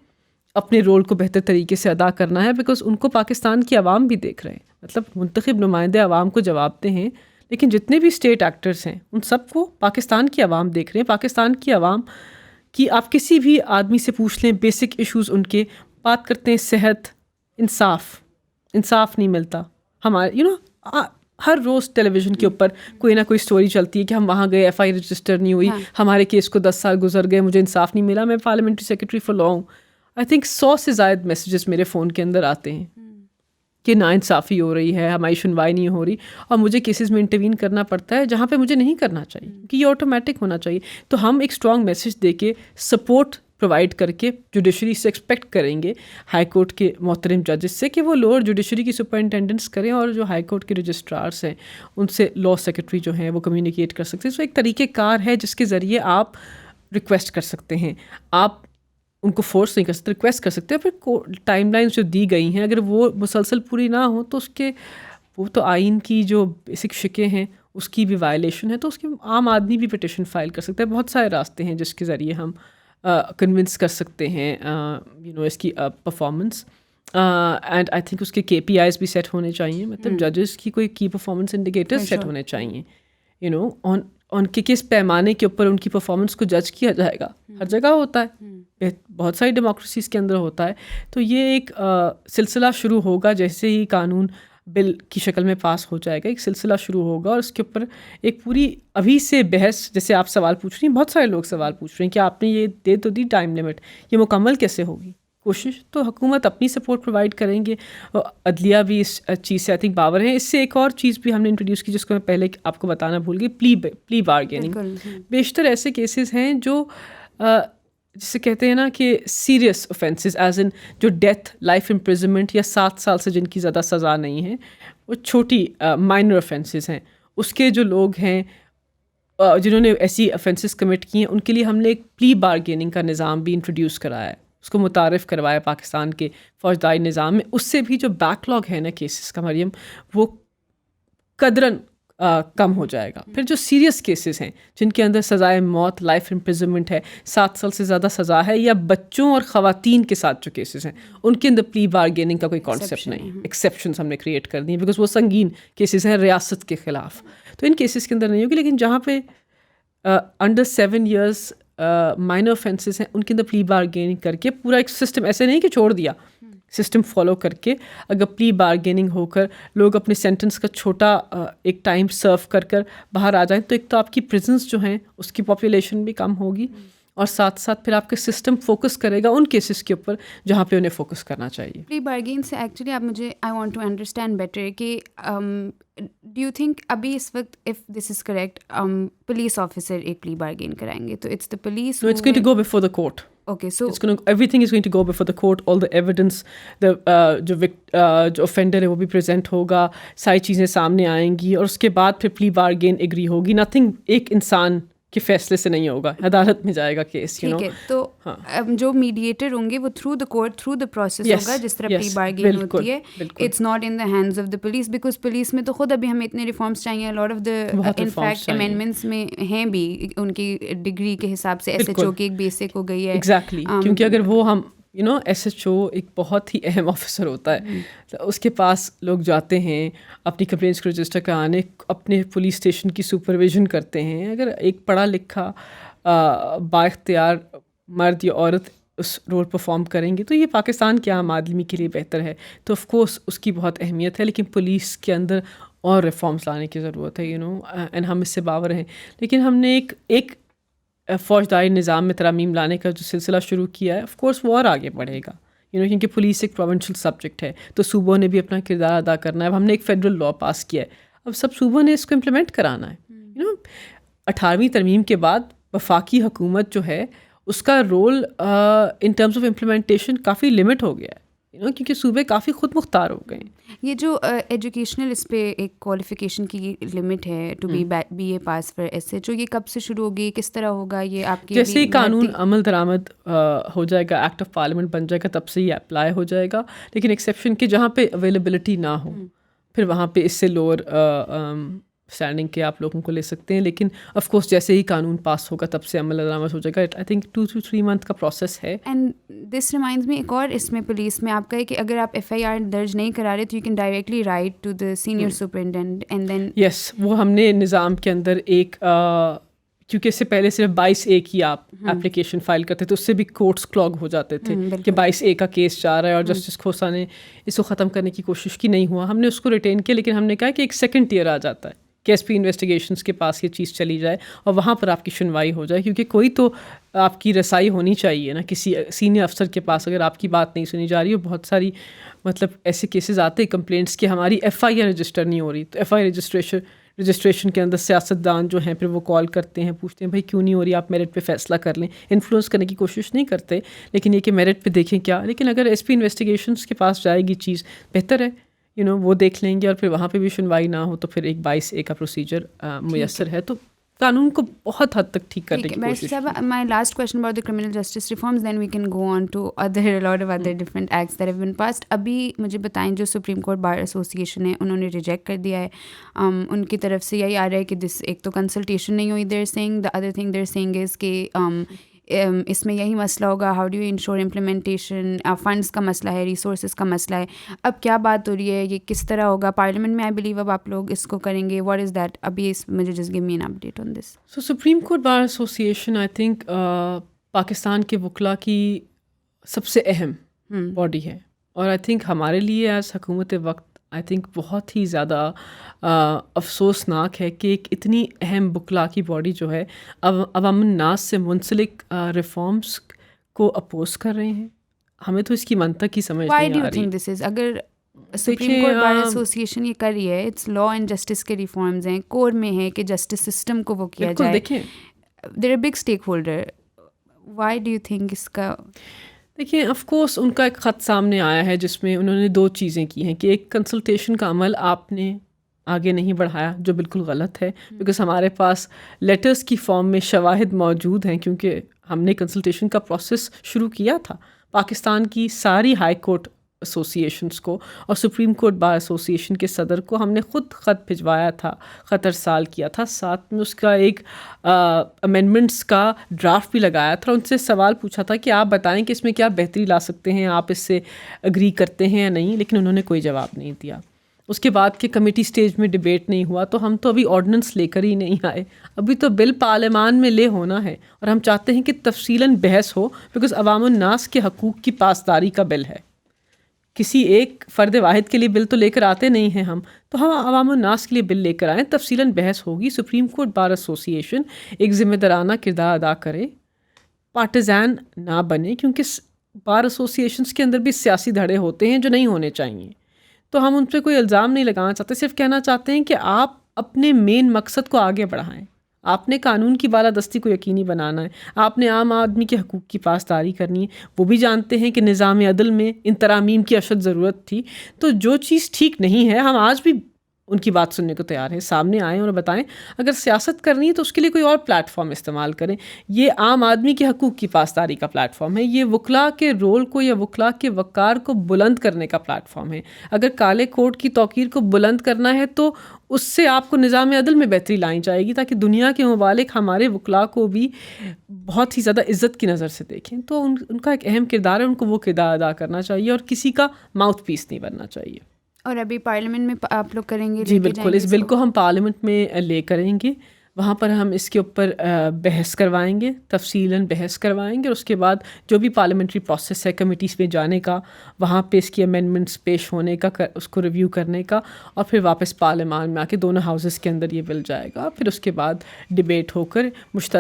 اپنے رول کو بہتر طریقے سے ادا کرنا ہے, بیکاز ان کو پاکستان کی عوام بھی دیکھ رہے ہیں. مطلب منتخب نمائندے عوام کو جواب دہ ہیں, لیکن جتنے بھی اسٹیٹ ایکٹرس ہیں ان سب کو پاکستان کی عوام دیکھ رہے ہیں. پاکستان کی عوام کی آپ کسی بھی آدمی سے پوچھ لیں, بیسک ایشوز ان کے بات کرتے ہیں, صحت, انصاف نہیں ملتا. ہمارے ہر روز ٹیلی ویژن کے اوپر کوئی نہ کوئی اسٹوری چلتی ہے کہ ہم وہاں گئے, FIR رجسٹر نہیں ہوئی, ہمارے کیس کو 10 سال گزر گئے, مجھے انصاف نہیں ملا. میں پارلیمنٹری سیکرٹری فار لاء ہوں. آئی تھنک 100 سے زائد میسیجز میرے فون کے اندر آتے ہیں کہ ناانصافی ہو رہی ہے, ہماری سنوائی نہیں ہو رہی, اور مجھے کیسز میں انٹروین کرنا پڑتا ہے جہاں پہ مجھے نہیں کرنا چاہیے, کہ یہ آٹومیٹک ہونا چاہیے. تو ہم ایک اسٹرانگ میسیج دے کے سپورٹ پرووائڈ کر کے جوڈیشری سے ایکسپیکٹ کریں گے, ہائی کورٹ کے محترم ججز سے, کہ وہ لوور جوڈیشری کی سپرنٹینڈنس کریں, اور جو ہائی کورٹ کے رجسٹرارس ہیں ان سے لا سیکرٹری جو ہیں وہ کمیونیکیٹ کر سکتے ہیں. سو ایک طریقہ کار ہے جس کے ذریعے آپ ریکویسٹ کر سکتے ہیں, آپ ان کو فورس نہیں کر سکتے, ریکویسٹ کر سکتے ہیں. پھر ٹائم لائنس جو دی گئی ہیں اگر وہ مسلسل پوری نہ ہوں تو وہ تو آئین کی جو بیسک شکیں ہیں اس کی بھی وائلیشن ہے, تو اس کے عام آدمی بھی پٹیشن فائل کر سکتا ہے. بہت سارے راستے ہیں جس کے ذریعے ہم کنونس کر سکتے ہیں اس کی پرفارمنس. اینڈ آئی تھنک اس کے KPIs بھی سیٹ ہونے چاہیے, مطلب ججز کی کوئی کی پرفارمنس انڈیکیٹرز سیٹ ہونے چاہیے, ان کے کس پیمانے کے اوپر ان کی پرفارمنس کو جج کیا جائے گا. ہر جگہ ہوتا ہے, بہت ساری ڈیموکریسیز کے اندر ہوتا ہے. تو یہ ایک سلسلہ شروع ہوگا جیسے ہی قانون بل کی شکل میں پاس ہو جائے گا. ایک سلسلہ شروع ہوگا اور اس کے اوپر ایک پوری ابھی سے بحث, جیسے آپ سوال پوچھ رہی ہیں, بہت سارے لوگ سوال پوچھ رہے ہیں کہ آپ نے یہ دے تو دی ٹائم لمٹ, یہ مکمل کیسے ہوگی. کوشش تو حکومت اپنی سپورٹ پرووائڈ کریں گے, عدلیہ بھی اس چیز سے آئی تھنک باور ہیں. اس سے ایک اور چیز بھی ہم نے انٹروڈیوس کی جس کو میں پہلے آپ کو بتانا بھول گئی, پلی بارگیننگ. بیشتر ایسے کیسز ہیں جو جسے کہتے ہیں نا کہ سیریس اوفینسز, ایز ان جو ڈیتھ, لائف امپریزنمنٹ یا 7 سال سے جن کی زیادہ سزا نہیں ہے, وہ چھوٹی مائنر اوفینسز ہیں. اس کے جو لوگ ہیں جنہوں نے ایسی اوفینسز کمٹ کی ہیں, ان کے لیے ہم نے ایک پلی بارگیننگ کا نظام بھی انٹروڈیوس کرایا ہے, اس کو متعارف کروایا پاکستان کے فوجداری نظام میں. اس سے بھی جو بیک لاگ ہے نا کیسز کا مریم, وہ قدراً کم ہو جائے گا. پھر جو سیریس کیسز ہیں جن کے اندر سزائے موت, لائف امپریزنمنٹ ہے, 7 سال سے زیادہ سزا ہے, یا بچوں اور خواتین کے ساتھ جو کیسز ہیں ان کے اندر پلی بارگیننگ کا کوئی کانسیپٹ نہیں. ایکسیپشنز ہم نے کریٹ کر دی ہیں بیکاز وہ سنگین کیسز ہیں ریاست کے خلاف, تو ان کیسز کے اندر نہیں ہوگی. لیکن جہاں پہ انڈر 7 ایئرس مائنر اوفینسز ہیں ان کے اندر پلی بارگیننگ کر کے پورا ایک سسٹم, ایسے نہیں کہ چھوڑ دیا, سسٹم فالو کر کے اگر پلی بارگیننگ ہو کر لوگ اپنے سینٹنس کا چھوٹا ایک ٹائم سرو کر باہر آ جائیں, تو ایک تو آپ کی پریزنس جو ہیں اس کی پاپولیشن بھی کم ہوگی, اور ساتھ ساتھ پھر آپ کا سسٹم فوکس کرے گا ان کیسز کے اوپر جہاں پہ انہیں فوکس کرنا چاہیے. پلی بارگین سے ایکچولی آپ مجھے I want to understand better کہ ڈو یو تھنک ابھی اس وقت if this is correct police officer ایک پلی بارگین کرائیں گے تو it's the police, No, it's going to go before the court. Okay, so everything is going to go before the court. All the evidence, جو offender ہے وہ بھی present ہوگا, ساری چیزیں سامنے آئیں گی, اور اس کے بعد پھر پلی بارگین ایگری ہوگی. نتھنگ ایک انسان کے فیصلے سے نہیں ہوگا, عدالت میں جائے گا کیس. ٹھیک ہے, تو جو میڈیٹر ہوں گے وہ through the court, through the process ہوگا, جس طرح پلی بارگین ہوتی ہے. It's not in the hands of the police, because police میں تو خود ابھی ہمیں اتنے ریفارمس چاہیے. Lot of the in fact amendments میں ہیں بھی ان کی ڈگری کے حساب سے ایس ایچ او کی ایک بیسک ہو گئی ہے. ایگزیکٹلی, کیونکہ اگر وہ ہم ایس ایچ او ایک بہت ہی اہم آفیسر ہوتا ہے, اس کے پاس لوگ جاتے ہیں اپنی کمپلینس کو رجسٹر کرانے, اپنے پولیس اسٹیشن کی سپرویژن کرتے ہیں. اگر ایک پڑھا لکھا با اختیار مرد یا عورت اس رول پرفارم کریں گے تو یہ پاکستان کے عام آدمی کے لیے بہتر ہے. تو آف کورس اس کی بہت اہمیت ہے, لیکن پولیس کے اندر اور ریفارمس لانے کی ضرورت ہے, اینڈ ہم اس سے باور ہیں. لیکن ہم نے ایک فوجداری نظام میں ترامیم لانے کا جو سلسلہ شروع کیا ہے, آف کورس وہ اور آگے بڑھے گا, کیونکہ پولیس ایک پروونشل سبجیکٹ ہے, تو صوبوں نے بھی اپنا کردار ادا کرنا ہے. اب ہم نے ایک فیڈرل لاء پاس کیا ہے, اب سب صوبوں نے اس کو امپلیمنٹ کرانا ہے. 18ویں ترمیم کے بعد وفاقی حکومت جو ہے اس کا role in terms of implementation کافی لمٹ ہو گیا ہے, کیونکہ صوبے کافی خود مختار ہو گئے ہیں. یہ جو ایجوکیشنل اس پہ ایک کوالیفیکیشن کی لمٹ ہے to B A pass for S H O, یہ کب سے شروع ہوگی, کس طرح ہوگا یہ آپ کی؟ جیسے ہی قانون عمل درآمد ہو جائے گا, ایکٹ آف پارلیمنٹ بن جائے گا, تب سے یہ اپلائی ہو جائے گا. لیکن ایکسیپشن کہ جہاں پہ اویلیبلٹی نہ ہو, پھر وہاں پہ اس سے لوور اسٹینڈنگ کے آپ لوگوں کو لے سکتے ہیں. لیکن آف کورس جیسے ہی قانون پاس ہوگا تب سے عمل درآمد ہو جائے گا. آئی تھنک 2 to 3 منتھ کا پروسیس ہے. اینڈ دس ریمائنڈز می ایک اور اس میں پولیس میں آپ کا ہے کہ اگر آپ ایف آئی آر درج نہیں کرا رہے تو you can directly write to the senior superintendent and then yes, وہ ہم نے نظام کے اندر ایک کیونکہ اس سے پہلے صرف 22A کی آپ اپلیکیشن فائل کرتے تھے, اس سے بھی کورٹس کلاگ ہو جاتے تھے کہ 22A کا کیس جا رہا ہے اور جسٹس کھوسا نے اس کو ختم کرنے کی کوشش کی, نہیں ہوا. ہم نے اس کو ریٹین کیا, لیکن ہم نے کہا کہ ایک سیکنڈ ٹیئر آ جاتا ہے کہ ایس پی انویسٹیگیشنس کے پاس یہ چیز چلی جائے اور وہاں پر آپ کی سنوائی ہو جائے, کیونکہ کوئی تو آپ کی رسائی ہونی چاہیے نا کسی سینئر افسر کے پاس اگر آپ کی بات نہیں سنی جا رہی ہو. بہت ساری مطلب ایسے کیسز آتے ہیں کمپلینٹس کہ ہماری ایف آئی آر رجسٹر نہیں ہو رہی, تو ایف آئی آر رجسٹریشن کے اندر سیاستدان جو ہیں پھر وہ کال کرتے ہیں, پوچھتے ہیں بھائی کیوں نہیں ہو رہی, آپ میرٹ پہ فیصلہ کر لیں. انفلوئنس کرنے کی کوشش نہیں کرتے, لیکن یہ کہ میرٹ پہ دیکھیں کیا. لیکن اگر ایس پی انویسٹیگیشنس کے پاس جائے گی چیز, بہتر ہے, وہ دیکھ لیں گے, اور پھر وہاں پہ بھی سنوائی نہ ہو تو پھر ایک 22A کا پروسیجر میسر ہے. تو قانون کو بہت حد تک ٹھیک کرنے کی کوشش. My last question about the criminal justice reforms, then we can go on to a lot of other different acts that have been passed. ابھی مجھے بتائیں جو سپریم کورٹ بار ایسوسیشن ہے انہوں نے ریجیکٹ کر دیا ہے, ان کی طرف سے یہی آ رہا ہے کہ ایک تو کنسلٹیشن نہیں ہوئی, they're saying the other thing they're saying is کہ اس میں یہی مسئلہ ہوگا, how do you ensure implementation, funds کا مسئلہ ہے, ریسورسز کا مسئلہ ہے. اب کیا بات ہو رہی ہے, یہ کس طرح ہوگا پارلیمنٹ میں؟ آئی بلیو اب آپ لوگ اس کو کریں گے, واٹ از دیٹ؟ ابھی مجھے just give me an update on this. So supreme court bar association I think Pakistan کے وکلا کی سب سے اہم باڈی ہے, اور آئی تھنک ہمارے لیے ایز حکومت وقت آئی تھنک بہت ہی زیادہ افسوسناک ہے کہ ایک اتنی اہم بکلا کی باڈی جو ہے عوام الناس سے منسلک ریفارمس کو اپوز کر رہے ہیں. ہمیں تو اس کی منطق کی سمجھ وائی نہیں ڈو یو آ رہی. تھنک دس از؟ اگر سپریم دیکھیں، کورٹ بار ایسوسیشن یہ کر رہی ہے، اٹس لا اینڈ جسٹس کے ریفارمز ہیں، کور میں ہے کہ جسٹس سسٹم کو وہ کیا بالکل جائے، دیکھیں there a big stakeholder, why do you think اس کا؟ دیکھیں آف کورس ان کا ایک خط سامنے آیا ہے جس میں انہوں نے 2 چیزیں کی ہیں کہ ایک کنسلٹیشن کا عمل آپ نے آگے نہیں بڑھایا، جو بالکل غلط ہے، بیکاز ہمارے پاس لیٹرز کی فارم میں شواہد موجود ہیں، کیونکہ ہم نے کنسلٹیشن کا پروسیس شروع کیا تھا. پاکستان کی ساری ہائی کورٹ ایسوسیشنس کو اور سپریم کورٹ بار ایسوسیشن کے صدر کو ہم نے خود خط بھجوایا تھا، خط ارسال کیا تھا، ساتھ میں اس کا ایک امینڈمنٹس کا ڈرافٹ بھی لگایا تھا. ان سے سوال پوچھا تھا کہ آپ بتائیں کہ اس میں کیا بہتری لا سکتے ہیں، آپ اس سے اگری کرتے ہیں یا نہیں، لیکن انہوں نے کوئی جواب نہیں دیا. اس کے بعد کہ کمیٹی سٹیج میں ڈبیٹ نہیں ہوا تو ہم تو ابھی آرڈیننس لے کر ہی نہیں آئے، ابھی تو بل پارلیمان میں لے ہونا ہے، اور ہم چاہتے ہیں کہ تفصیلاً بحث ہو، بیکاز عوام الناس کے حقوق کی پاسداری کا بل ہے. کسی ایک فرد واحد کے لیے بل تو لے کر آتے نہیں ہیں ہم، تو ہم عوام الناس کے لیے بل لے کر آئیں، تفصیلاً بحث ہوگی. سپریم کورٹ بار ایسوسیشن ایک ذمہ دارانہ کردار ادا کرے، پارٹیزان نہ بنے، کیونکہ بار ایسوسیشنس کے اندر بھی سیاسی دھڑے ہوتے ہیں جو نہیں ہونے چاہیے. تو ہم ان پہ کوئی الزام نہیں لگانا چاہتے، صرف کہنا چاہتے ہیں کہ آپ اپنے مین مقصد کو آگے بڑھائیں. آپ نے قانون کی بالادستی کو یقینی بنانا ہے، آپ نے عام آدمی کے حقوق کی پاسداری کرنی ہے. وہ بھی جانتے ہیں کہ نظام عدل میں ان ترامیم کی اشد ضرورت تھی، تو جو چیز ٹھیک نہیں ہے ہم آج بھی ان کی بات سننے کو تیار ہیں. سامنے آئیں اور بتائیں. اگر سیاست کرنی ہے تو اس کے لیے کوئی اور پلیٹ فارم استعمال کریں. یہ عام آدمی کے حقوق کی پاسداری کا پلیٹ فارم ہے، یہ وکلا کے رول کو یا وکلا کے وقار کو بلند کرنے کا پلیٹ فارم ہے. اگر کالے کوٹ کی توقیر کو بلند کرنا ہے تو اس سے آپ کو نظام عدل میں بہتری لائی جائے گی، تاکہ دنیا کے ممالک ہمارے وکلا کو بھی بہت ہی زیادہ عزت کی نظر سے دیکھیں. تو ان کا ایک اہم کردار ہے، ان کو وہ کردار ادا کرنا چاہیے اور کسی کا ماؤتھ پیس نہیں بننا چاہیے. اور ابھی پارلیمنٹ میں آپ لوگ کریں گے؟ جی بالکل، اس بل کو ہم پارلیمنٹ میں لے کریں گے، وہاں پر ہم اس کے اوپر بحث کروائیں گے، تفصیلاً بحث کروائیں گے، اور اس کے بعد جو بھی پارلیمنٹری پروسیس ہے کمیٹیز میں جانے کا، وہاں پہ اس کی امینڈمنٹس پیش ہونے کا، اس کو ریویو کرنے کا، اور پھر واپس پارلیمان میں آ کے دونوں ہاؤسز کے اندر یہ بل جائے گا. پھر اس کے بعد ڈبیٹ ہو کر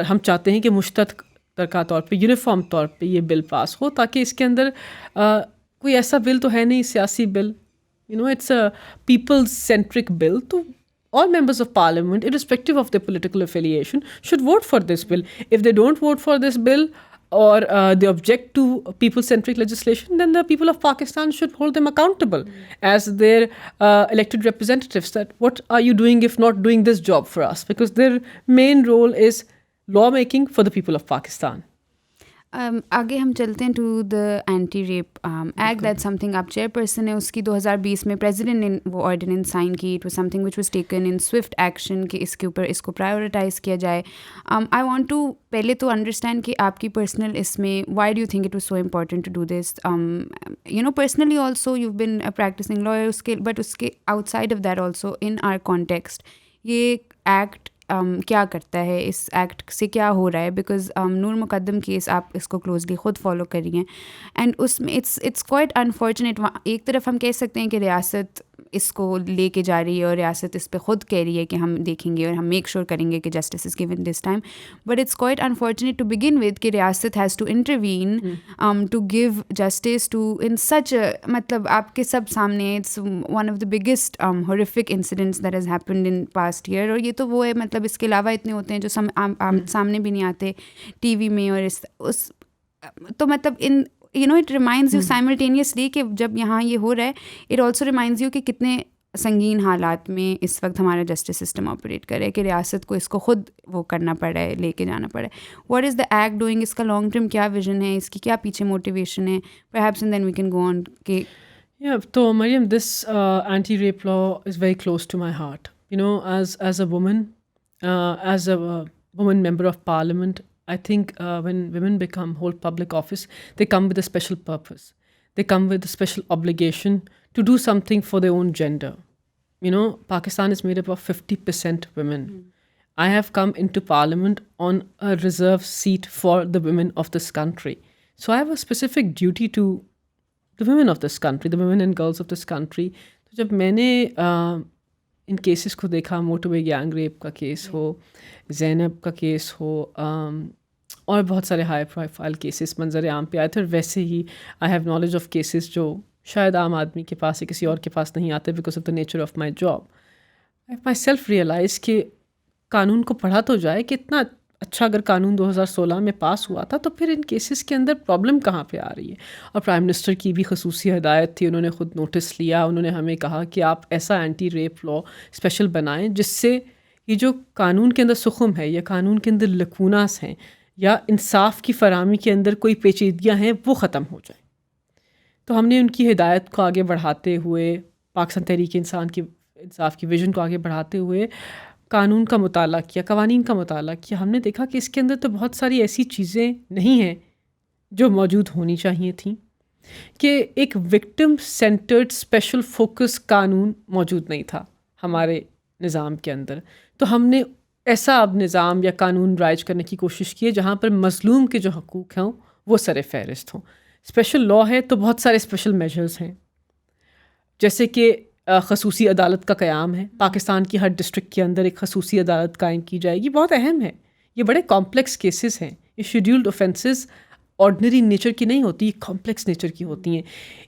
ہم چاہتے ہیں کہ مشترکہ طور پہ، یونیفارم طور پہ یہ بل پاس ہو، تاکہ اس کے اندر کوئی ایسا بل تو ہے نہیں سیاسی بل، it's a people-centric bill. So all members of parliament, irrespective of their political affiliation, should vote for this bill. If they don't vote for this bill or they object to people-centric legislation, then the people of Pakistan should hold them accountable as their elected representatives. That what are you doing if not doing this job for us? Because their main role is lawmaking for the people of Pakistan. آگے ہم چلتے ہیں to the anti rape act. That something آپ chairperson ہیں اس کی. 2020 میں president نے وہ آرڈیننس سائن کی. It was something which was taken in swift action کہ اس کے اوپر اس کو پرائیورٹائز کیا جائے. آئی وانٹ ٹو پہلے تو انڈرسٹینڈ کہ آپ کی پرسنل اس میں why do you think it was so important to do this. Personally also you been a practising lawyer, اس کے بٹ اس کے outside of that also in our context یہ ایکٹ کیا کرتا ہے، اس ایکٹ سے کیا ہو رہا ہے؟ بیکاز نور مقدم کیس آپ اس کو کلوزلی خود فالو کر رہی ہیں، اینڈ اس میں اٹس کوائٹ انفارچونیٹ. ایک طرف ہم کہہ سکتے ہیں کہ ریاست اس کو لے کے جا رہی ہے اور ریاست اس پہ خود کہہ رہی ہے کہ ہم دیکھیں گے اور ہم میک شیور کریں گے کہ justice is given this time. But it's quite unfortunate to begin with کہ ریاست has to intervene to give justice to in such, مطلب آپ کے سب سامنے it's one of the biggest horrific incidents that has happened in past year. اور یہ تو وہ ہے، مطلب اس کے علاوہ اتنے ہوتے ہیں جو سامنے بھی نہیں آتے ٹی وی میں. اور اس تو مطلب ان it reminds you simultaneously کہ جب یہاں یہ ہو رہا ہے، it also reminds you کہ کتنے سنگین حالات میں اس وقت ہمارا جسٹس سسٹم آپریٹ کرے، کہ ریاست کو اس کو خود وہ کرنا پڑا ہے، لے کے جانا پڑا ہے. What is the act doing? اس کا لانگ ٹرم کیا ویژن ہے، اس کی کیا پیچھے موٹیویشن ہے؟ perhaps and then we can go on کہ تو مریم، this anti-rape law is very close to my heart. As a woman, as a woman member of parliament, I think when women become hold public office, they come with a special purpose. They come with a special obligation to do something for their own gender. Pakistan is made up of 50% women. I have come into parliament on a reserved seat for the women of this country. So I have a specific duty to the women of this country, the women and girls of this country, تو جب میں نے ان cases کو دیکھا، motor وے gang rape کا case ہو، زینب کا case ہو، اور بہت سارے ہائی پروفائل کیسز منظر عام پہ آئے تھے، اور ویسے ہی I have knowledge of cases جو شاید عام آدمی کے پاس یا کسی اور کے پاس نہیں آتے because of the nature of my job. I myself realise کہ قانون کو پڑھا تو جائے کہ اتنا اچھا اگر قانون 2016 میں پاس ہوا تھا تو پھر ان کیسز کے اندر پرابلم کہاں پہ آ رہی ہے. اور پرائم منسٹر کی بھی خصوصی ہدایت تھی، انہوں نے خود نوٹس لیا، انہوں نے ہمیں کہا کہ آپ ایسا اینٹی ریپ لا اسپیشل بنائیں جس سے یہ جو قانون کے اندر سخم ہے یا قانون کے اندر لکوناس ہیں یا انصاف کی فراہمی کے اندر کوئی پیچیدگیاں ہیں وہ ختم ہو جائیں. تو ہم نے ان کی ہدایت کو آگے بڑھاتے ہوئے، پاکستان تحریک انصاف کی ویژن کو آگے بڑھاتے ہوئے قانون کا مطالعہ کیا، قوانین کا مطالعہ کیا. ہم نے دیکھا کہ اس کے اندر تو بہت ساری ایسی چیزیں نہیں ہیں جو موجود ہونی چاہیے تھیں، کہ ایک وکٹم سینٹرڈ اسپیشل فوکس قانون موجود نہیں تھا ہمارے نظام کے اندر. تو ہم نے ایسا اب نظام یا قانون رائج کرنے کی کوشش کی ہے جہاں پر مظلوم کے جو حقوق ہیں وہ سر فہرست ہوں. اسپیشل لا ہے تو بہت سارے اسپیشل میجرز ہیں، جیسے کہ خصوصی عدالت کا قیام ہے. پاکستان کی ہر ڈسٹرکٹ کے اندر ایک خصوصی عدالت قائم کی جائے گی، بہت اہم ہے. یہ بڑے کمپلیکس کیسز ہیں، یہ شیڈیولڈ اوفینسز آرڈنری نیچر کی نہیں ہوتی، یہ کمپلیکس نیچر کی ہوتی ہیں.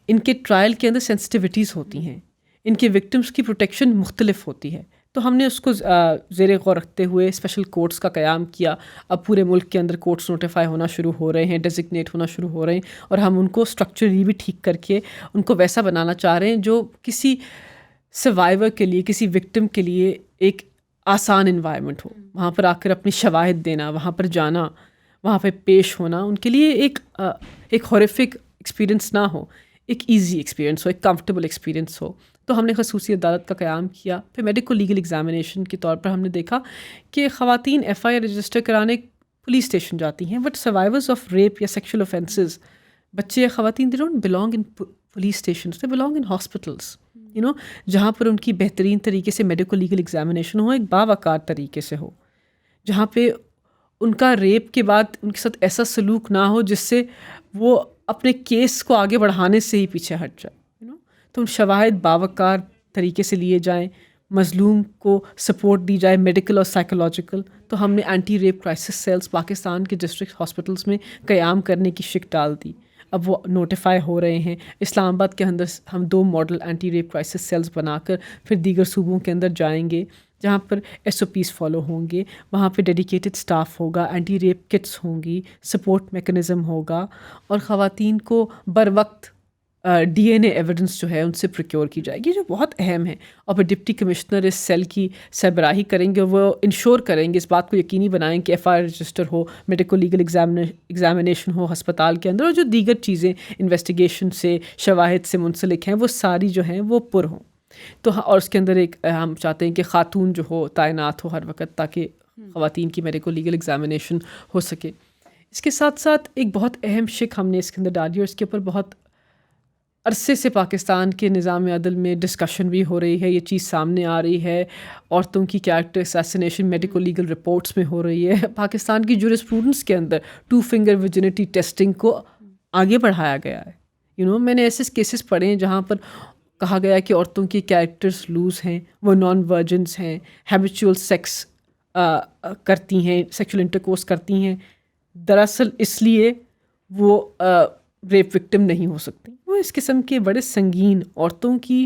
ان کے ٹرائل کے اندر سینسٹیوٹیز ہوتی ہیں، ان کے وکٹمس کی پروٹیکشن مختلف ہوتی ہے. تو ہم نے اس کو زیر غور رکھتے ہوئے اسپیشل کورٹس کا قیام کیا. اب پورے ملک کے اندر کورٹس نوٹیفائی ہونا شروع ہو رہے ہیں، ڈیزگنیٹ ہونا شروع ہو رہے ہیں، اور ہم ان کو اسٹرکچرلی بھی ٹھیک کر کے ان کو ویسا بنانا چاہ رہے ہیں جو کسی سروائیور کے لیے، کسی وکٹم کے لیے ایک آسان انوائرمنٹ ہو. وہاں پر آ کر اپنی شواہد دینا، وہاں پر جانا، وہاں پہ پیش ہونا ان کے لیے ایک ہارفک ایکسپیرئنس نہ ہو، ایک ایزی ایکسپیرئنس ہو، ایک کمفرٹیبل ایکسپیرئنس ہو. تو ہم نے خصوصی عدالت کا قیام کیا. پھر میڈیکل لیگل ایگزامینیشن کے طور پر ہم نے دیکھا کہ خواتین ایف آئی آر رجسٹر کرانے پولیس اسٹیشن جاتی ہیں، بٹ سروائیورز آف ریپ یا سیکشل اوفینسز، بچے یا خواتین، they don't belong in police stations, they belong in hospitals, جہاں پر ان کی بہترین طریقے سے میڈیکل لیگل ایگزامینیشن ہو، ایک باوقار طریقے سے ہو، جہاں پہ ان کا ریپ کے بعد ان کے ساتھ ایسا سلوک نہ ہو جس سے وہ اپنے کیس کو آگے بڑھانے سے ہی پیچھے ہٹ جائے. تو شواہد باوقار طریقے سے لیے جائیں، مظلوم کو سپورٹ دی جائے میڈیکل اور سائیکولوجیکل. تو ہم نے anti rape crisis cells Pakistan کے ڈسٹرکٹ ہاسپٹلس میں قیام کرنے کی شک ڈال دی. اب وہ نوٹیفائی ہو رہے ہیں. اسلام آباد کے اندر ہم 2 model anti rape crisis cells بنا کر پھر دیگر صوبوں کے اندر جائیں گے جہاں پر ایس او پیز فالو ہوں گے، وہاں پہ ڈیڈیکیٹڈ سٹاف ہوگا، اینٹی ریپ کٹس ہوں گی، سپورٹ میکنزم ہوگا، اور خواتین کو بر وقت ڈی این اے ایویڈنس جو ہے ان سے پروکیور کی جائے گی، جو بہت اہم ہے. اور پھر ڈپٹی کمشنر اس سیل کی سربراہی کریں گے، وہ انشور کریں گے، اس بات کو یقینی بنائیں کہ ایف آئی آر رجسٹر ہو، میڈیکل لیگل ایگزامینیشن ہو ہسپتال کے اندر، اور جو دیگر چیزیں انویسٹیگیشن سے، شواہد سے منسلک ہیں وہ ساری جو ہیں وہ پر ہوں. تو اور اس کے اندر ایک ہم چاہتے ہیں کہ خاتون جو ہو تعینات ہو ہر وقت، تاکہ خواتین کی میڈیکل لیگل ایگزامینیشن ہو سکے. اس کے ساتھ ساتھ ایک بہت اہم شک ہم نے اس کے اندر ڈالی، اور اس کے اوپر بہت عرصے سے پاکستان کے نظام عدل میں ڈسکشن بھی ہو رہی ہے، یہ چیز سامنے آ رہی ہے. عورتوں کی character assassination medical legal reports میں ہو رہی ہے. پاکستان کی جورسپروڈنس کے اندر 2 فنگر ویجنٹی ٹیسٹنگ کو آگے بڑھایا گیا ہے. میں نے ایسے کیسز پڑھے ہیں جہاں پر کہا گیا کہ عورتوں کی کیریکٹرز لوز ہیں، وہ نان ورجنس ہیں، ہیبیچول سیکس کرتی ہیں، سیکشل انٹرکورس کرتی ہیں، دراصل اس لیے وہ ریپ وکٹم نہیں ہو سکتی. وہ اس قسم کے بڑے سنگین عورتوں کی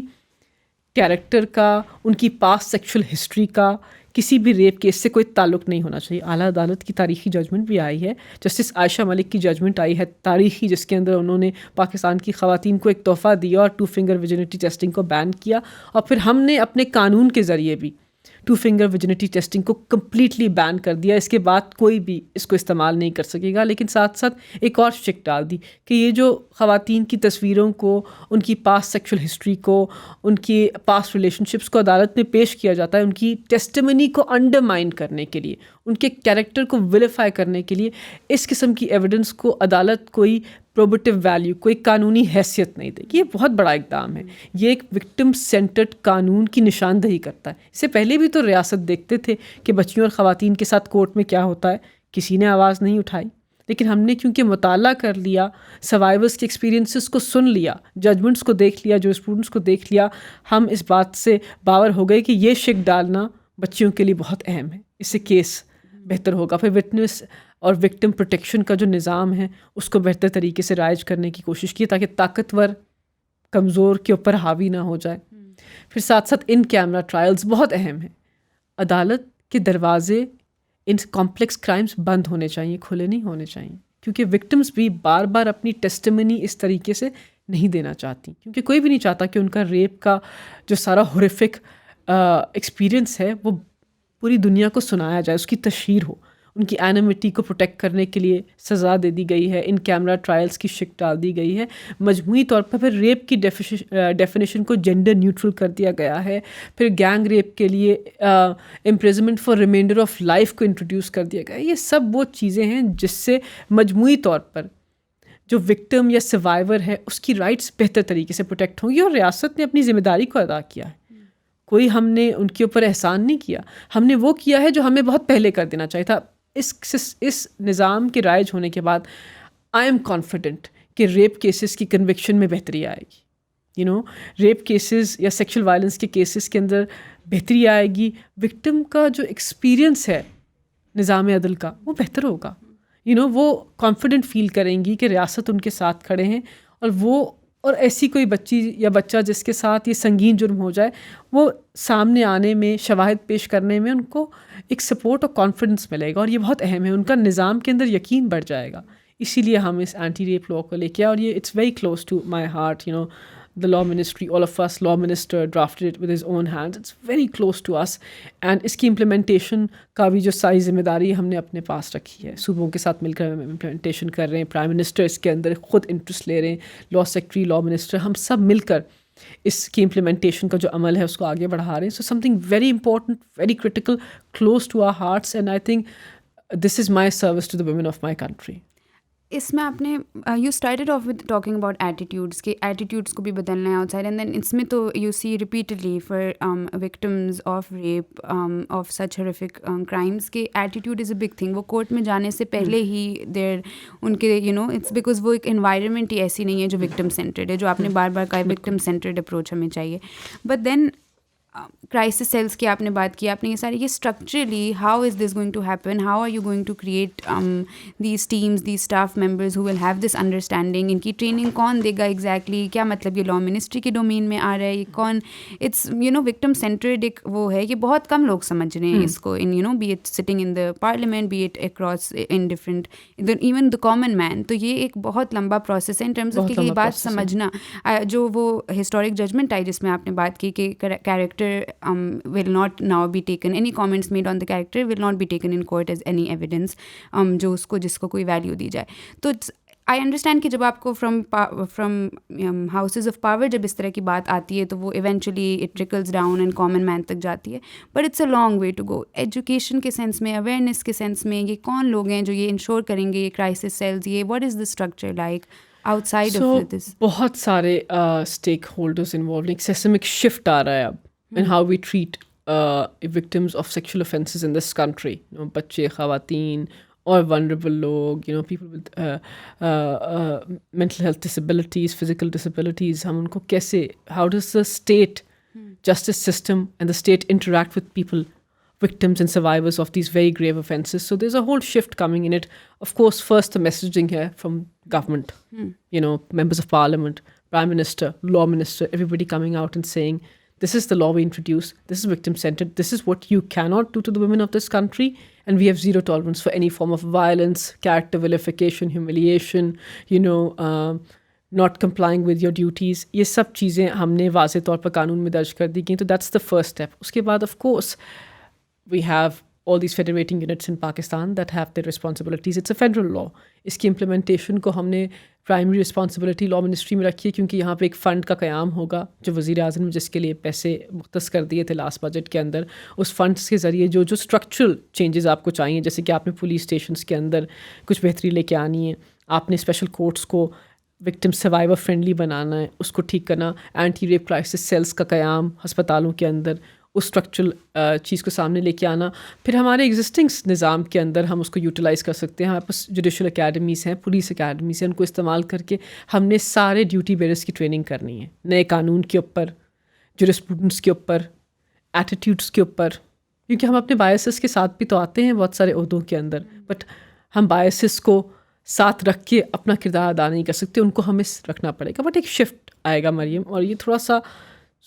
کیریکٹر کا، ان کی پاسٹ سیکشل ہسٹری کا کسی بھی ریپ کیس سے کوئی تعلق نہیں ہونا چاہیے. اعلیٰ عدالت کی تاریخی ججمنٹ بھی آئی ہے، جسٹس عائشہ ملک کی ججمنٹ آئی ہے تاریخی، جس کے اندر انہوں نے پاکستان کی خواتین کو ایک تحفہ دیا اور 2 فنگر ویجنٹی ٹیسٹنگ کو بین کیا. اور پھر ہم نے اپنے قانون کے ذریعے بھی 2 فنگر ویجنٹی ٹیسٹنگ کو کمپلیٹلی بین کر دیا. اس کے بعد کوئی بھی اس کو استعمال نہیں کر سکے گا. لیکن ساتھ ساتھ ایک اور شک ڈال دی کہ یہ جو خواتین کی تصویروں کو، ان کی پاسٹ سیکشل ہسٹری کو، ان کی پاسٹ ریلیشن شپس کو عدالت میں پیش کیا جاتا ہے ان کی ٹیسٹیمنی کو انڈرمائن کرنے کے لیے، ان کے کیریکٹر کو ویلیفائی کرنے کے لیے. اس قسم کی ایویڈنس کو عدالت کوئی پروبیٹیو ویلیو، کوئی قانونی حیثیت نہیں دے گی. یہ بہت بڑا اقدام ہے. یہ ایک وکٹم سینٹرڈ قانون کی نشاندہی کرتا ہے. اس سے پہلے بھی تو ریاست دیکھتے تھے کہ بچیوں اور خواتین کے ساتھ کورٹ میں کیا ہوتا ہے، کسی نے آواز نہیں اٹھائی. لیکن ہم نے کیونکہ مطالعہ کر لیا، سروائیورس کے ایکسپیرینسز کو سن لیا، ججمنٹس کو دیکھ لیا، جو اسٹوڈنٹس کو دیکھ لیا، ہم اس بات سے باور ہو گئے کہ یہ شک ڈالنا بچیوں کے لیے بہت اہم ہے، اس سے کیس بہتر ہوگا. پھر وٹنس اور وکٹم پروٹیکشن کا جو نظام ہے اس کو بہتر طریقے سے رائج کرنے کی کوشش کی تاکہ طاقتور کمزور کے اوپر حاوی نہ ہو جائے. پھر ساتھ ساتھ ان کیمرہ ٹرائلز بہت اہم ہیں. عدالت کے دروازے ان کمپلیکس کرائمز بند ہونے چاہیے، کھلے نہیں ہونے چاہیے، کیونکہ وکٹمز بھی بار بار اپنی ٹیسٹیمنی اس طریقے سے نہیں دینا چاہتی، کیونکہ کوئی بھی نہیں چاہتا کہ ان کا ریپ کا جو سارا ہورفک ایکسپیرئنس ہے وہ پوری دنیا کو سنایا جائے، اس کی تشہیر ہو. ان کی اینیمٹی کو پروٹیکٹ کرنے کے لیے سزا دے دی گئی ہے، ان کیمرہ ٹرائلز کی شک ڈال دی گئی ہے. مجموعی طور پر پھر ریپ کی ڈیفینیشن کو جینڈر نیوٹرل کر دیا گیا ہے. پھر گینگ ریپ کے لیے imprisonment for remainder of life کو انٹروڈیوس کر دیا گیا ہے. یہ سب وہ چیزیں ہیں جس سے مجموعی طور پر جو وکٹم یا سروائیور ہے اس کی رائٹس بہتر طریقے سے پروٹیکٹ ہوں گی، اور ریاست نے اپنی ذمہ داری کو ادا کیا ہے. کوئی ہم نے ان کے اوپر احسان نہیں کیا، ہم نے وہ کیا ہے جو ہمیں بہت پہلے کر دینا چاہیے تھا. اس نظام کے رائج ہونے کے بعد آئی ایم کانفیڈنٹ کہ ریپ کیسز کی کنوکشن میں بہتری آئے گی. ریپ کیسز یا سیکشل وائلنس کے کیسز کے اندر بہتری آئے گی. وکٹم کا جو ایکسپیرئنس ہے نظام عدل کا وہ بہتر ہوگا. وہ کانفیڈنٹ فیل کریں گی کہ ریاست ان کے ساتھ کھڑے ہیں، اور ایسی کوئی بچی یا بچہ جس کے ساتھ یہ سنگین جرم ہو جائے وہ سامنے آنے میں، شواہد پیش کرنے میں ان کو ایک سپورٹ اور کانفیڈنس ملے گا، اور یہ بہت اہم ہے. ان کا نظام کے اندر یقین بڑھ جائے گا. اسی لیے ہم اس اینٹی ریپ لا کو لے کے، اور یہ it's very close to my heart. the law ministry, all of us, law minister drafted it with his own hands. It's very close to us. And اس کی implementation کا بھی جو ساری ذمہ داری ہم نے اپنے پاس رکھی ہے. صوبوں کے ساتھ مل کر implementation کر رہے ہیں. پرائم منسٹر اس کے اندر خود انٹرسٹ لے رہے ہیں، لا سیکرٹری، لا منسٹر، ہم سب مل کر اس کی implementation کا جو عمل ہے اس کو آگے بڑھا رہے ہیں. So something very important, very critical, close to our hearts, and I think this is my service to the women of my country. اس میں آپ نے you started off with talking about attitudes کہ ایٹیٹیوڈس کو بھی بدلنا ہے outside, and then اس میں تو you see repeatedly for victims of rape of such horrific crimes کہ attitude is a big thing. وہ کورٹ میں جانے سے پہلے ہی دیر ان کے اٹس بیکاز وہ ایک انوائرمنٹ ہی ایسی نہیں ہے جو وکٹم سینٹرڈ ہے، جو آپ نے بار بار کہا وکٹم سینٹرڈ اپروچ ہمیں چاہیے. بٹ دین کرائسس سیلس کی آپ نے بات کی، آپ نے یہ ساری، یہ structurally how is this going to happen, how are you going to create these teams, these staff members who will have this understanding. ان کی ٹریننگ کون دے گا ایگزیکٹلی، کیا مطلب یہ لا منسٹری کے ڈومین میں آ رہا ہے، یہ کون، اٹس وکٹم سینٹرڈ ایک وہ ہے کہ بہت کم لوگ سمجھ رہے ہیں اس کو، ان be it sitting in the parliament, be it across in different even the common man. تو یہ ایک بہت لمبا پروسیس ہے ان ٹرمز آف کہ یہ بات سمجھنا. جو وہ ہسٹورک ججمنٹ آئی جس میں آپ نے بات کی کہ character will not now be taken, any comments made on the character will not be taken in court as any evidence, جو جس کو کوئی ویلیو دی جائے. تو آئی انڈرسٹینڈ کہ جب آپ کو فرام ہاؤسز آف پاور جب اس طرح کی بات آتی ہے تو وہ eventually it trickles down and common man تک جاتی ہے، but it's a long way to go. Education کے سینس میں، اویئرنیس کے سینس میں، یہ کون لوگ ہیں جو یہ انشور کریں گے، یہ کرائسس سیلز، یہ what is the structure like out side of دس؟ بہت سارے اسٹیک ہولڈرز انوالوڈ، ایک سیسمک شفٹ آ رہا ہے اب in how we treat victims of sexual offences in this country. بچے، خواتین اور vulnerable لوگ، people with mental health disabilities, physical disabilities. ہم ان کو کیسے، how does the state justice system and the state interact with people, victims and survivors of these very grave offences? So there's a whole shift coming in it. Of course, first the messaging here from government, members of parliament, prime minister, law minister, everybody coming out and saying, this is the law we introduced, this is victim-centered, this is what you cannot do to the women of this country, and we have zero tolerance for any form of violence, character vilification, humiliation, not complying with your duties. یہ سب چیزیں ہم نے واضح طور پر قانون میں درج کر دی گئیں. تو that's the first step. اس کے بعد of course we have all these federating units in Pakistan that have their responsibilities. It's a federal law. اس کی implementation کو ہم نے پرائمری رسپانسبلٹی لا منسٹری میں رکھی ہے، کیونکہ یہاں پہ ایک فنڈ کا قیام ہوگا جو وزیر اعظم نے جس کے لیے پیسے مختص کر دیے تھے لاسٹ بجٹ کے اندر. اس فنڈس کے ذریعے جو اسٹرکچرل چینجز آپ کو چاہیے، جیسے کہ آپ نے پولیس اسٹیشنس کے اندر کچھ بہتری لے کے آنی ہے، آپ نے اسپیشل کورٹس کو وکٹم سروائیور فرینڈلی بنانا ہے، اس کو ٹھیک کرنا، اینٹی ریپ کرائسس سیلس کا قیام ہسپتالوں کے اندر، اس اسٹرکچرل چیز کو سامنے لے کے آنا. پھر ہمارے ایگزسٹنگ نظام کے اندر ہم اس کو یوٹیلائز کر سکتے ہیں. ہمارے پاس جوڈیشل اکیڈمیز ہیں, پولیس اکیڈمیز ہیں, ان کو استعمال کر کے ہم نے سارے ڈیوٹی بیئرس کی ٹریننگ کرنی ہے, نئے قانون کے اوپر, جورسپروڈنس کے اوپر, ایٹیٹیوڈس کے اوپر, کیونکہ ہم اپنے بائسز کے ساتھ بھی تو آتے ہیں بہت سارے عہدوں کے اندر, بٹ ہم بائسز کو ساتھ رکھ کے اپنا کردار ادا نہیں کر سکتے, ان کو ہمیں رکھنا پڑے گا. بٹ ایک شفٹ آئے گا مریم, اور یہ تھوڑا سا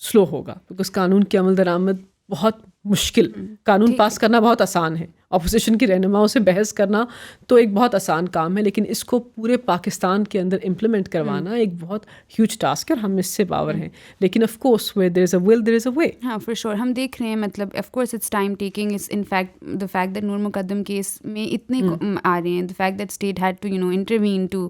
سلو ہوگا, بیکاز قانون کی عمل درآمد بہت مشکل, قانون پاس کرنا بہت آسان ہے, اپوزیشن کی رہنماؤں سے بحث کرنا تو ایک بہت آسان کام ہے, لیکن اس کو پورے پاکستان کے اندر امپلیمنٹ کروانا ایک بہت ہیوج ٹاسک ہے, اور ہم اس سے باور ہیں. لیکن of course where there is a will there is a way. ہاں فار شیور ہم دیکھ رہے ہیں, مطلب of course it's time taking. Is in fact the fact that Noor Mukadam case میں اتنے آ رہے ہیں, the fact that state head to intervene to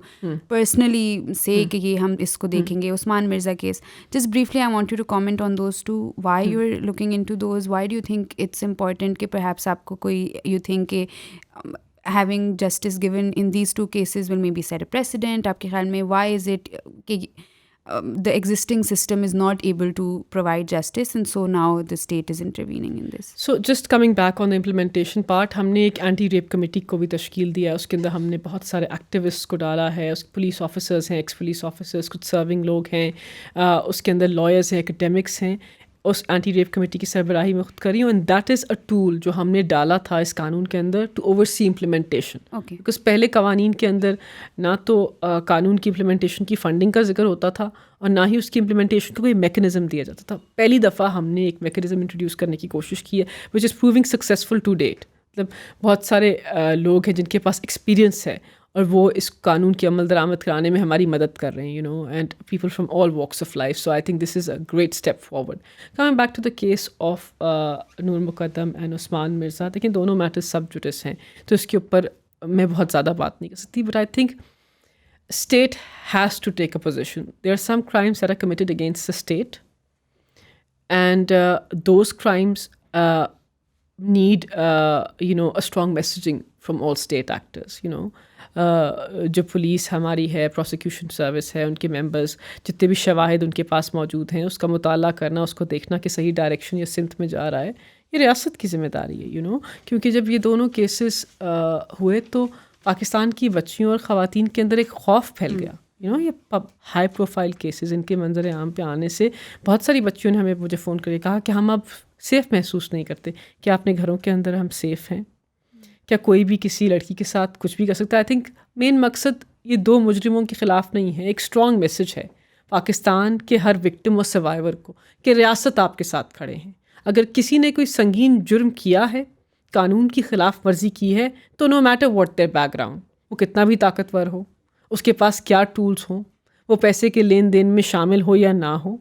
personally سے کہ یہ ہم اس کو دیکھیں گے. Usman Mirza case, just briefly I want you to comment on those to, why you are looking into those, why do you think it's important کہ perhaps آپ کو کوئی یو تھنک کہ having justice given in these two cases will maybe set a precedent. آپ کے خیال میں why is it کہ the existing system is not able to provide justice and so now the state is intervening in this. So just coming back on the implementation part, ہم نے ایک anti rape committee کو بھی تشکیل دیا ہے, اس کے اندر ہم نے بہت سارے ایکٹیوسٹ کو ڈالا ہے, اس پولیس آفیسرز ہیں, ایکس پولیس آفیسرز, کچھ سرونگ لوگ ہیں, اس کے اندر لائرز ہیں, اکیڈیمکس ہیں. اس اینٹی ریپ کمیٹی کی سربراہی میں خود کری ہوں, and that is a tool جو ہم نے ڈالا تھا اس قانون کے اندر to oversee implementation. Because پہلے قوانین کے اندر نہ تو قانون کی امپلیمنٹیشن کی فنڈنگ کا ذکر ہوتا تھا, اور نہ ہی اس کی امپلیمنٹیشن کو کوئی میکینزم دیا جاتا تھا. پہلی دفعہ ہم نے ایک میکینزم انٹروڈیوس کرنے کی کوشش کی ہے, وچ از پروونگ سکسیزفل ٹو ڈیٹ. مطلب بہت سارے لوگ ہیں جن کے پاس ایکسپیرینس ہے, اور وہ اس قانون کی عمل درآمد کرانے میں ہماری مدد کر رہے ہیں, and people from all walks of life. So I think this is a great step forward. Coming back to the case of Noor Mukadam and عثمان مرزا, لیکن دونوں میٹرز سب جوڈس ہیں, تو اس کے اوپر میں بہت زیادہ بات نہیں کر سکتی, but I think state has to take a position. There are some crimes that are committed against the state, and those crimes need a strong messaging from all state actors. جو پولیس ہماری ہے, prosecution service ہے, ان کے members, جتنے بھی شواہد ان کے پاس موجود ہیں, اس کا مطالعہ کرنا, اس کو دیکھنا کہ صحیح ڈائریکشن یا سمت میں جا رہا ہے, یہ ریاست کی ذمہ داری ہے. کیونکہ جب یہ دونوں کیسز ہوئے تو پاکستان کی بچیوں اور خواتین کے اندر ایک خوف پھیل گیا. یہ ہائی پروفائل کیسز ان کے منظر عام پہ آنے سے بہت ساری بچیوں نے ہمیں مجھے فون کر کے کہا کہ ہم اب سیف محسوس نہیں کرتے. کیا اپنے گھروں کے اندر ہم سیف ہیں؟ کیا کوئی بھی کسی لڑکی کے ساتھ کچھ بھی کر سکتا ہے؟ آئی تھنک مین مقصد یہ دو مجرموں کے خلاف نہیں ہے, ایک اسٹرانگ میسج ہے پاکستان کے ہر وکٹم اور سروائیور کو کہ ریاست آپ کے ساتھ کھڑے ہیں. اگر کسی نے کوئی سنگین جرم کیا ہے, قانون کی خلاف ورزی کی ہے, تو no matter what their background, وہ کتنا بھی طاقتور ہو, اس کے پاس کیا ٹولز ہوں, وہ پیسے کے لین دین میں شامل ہو یا نہ ہو,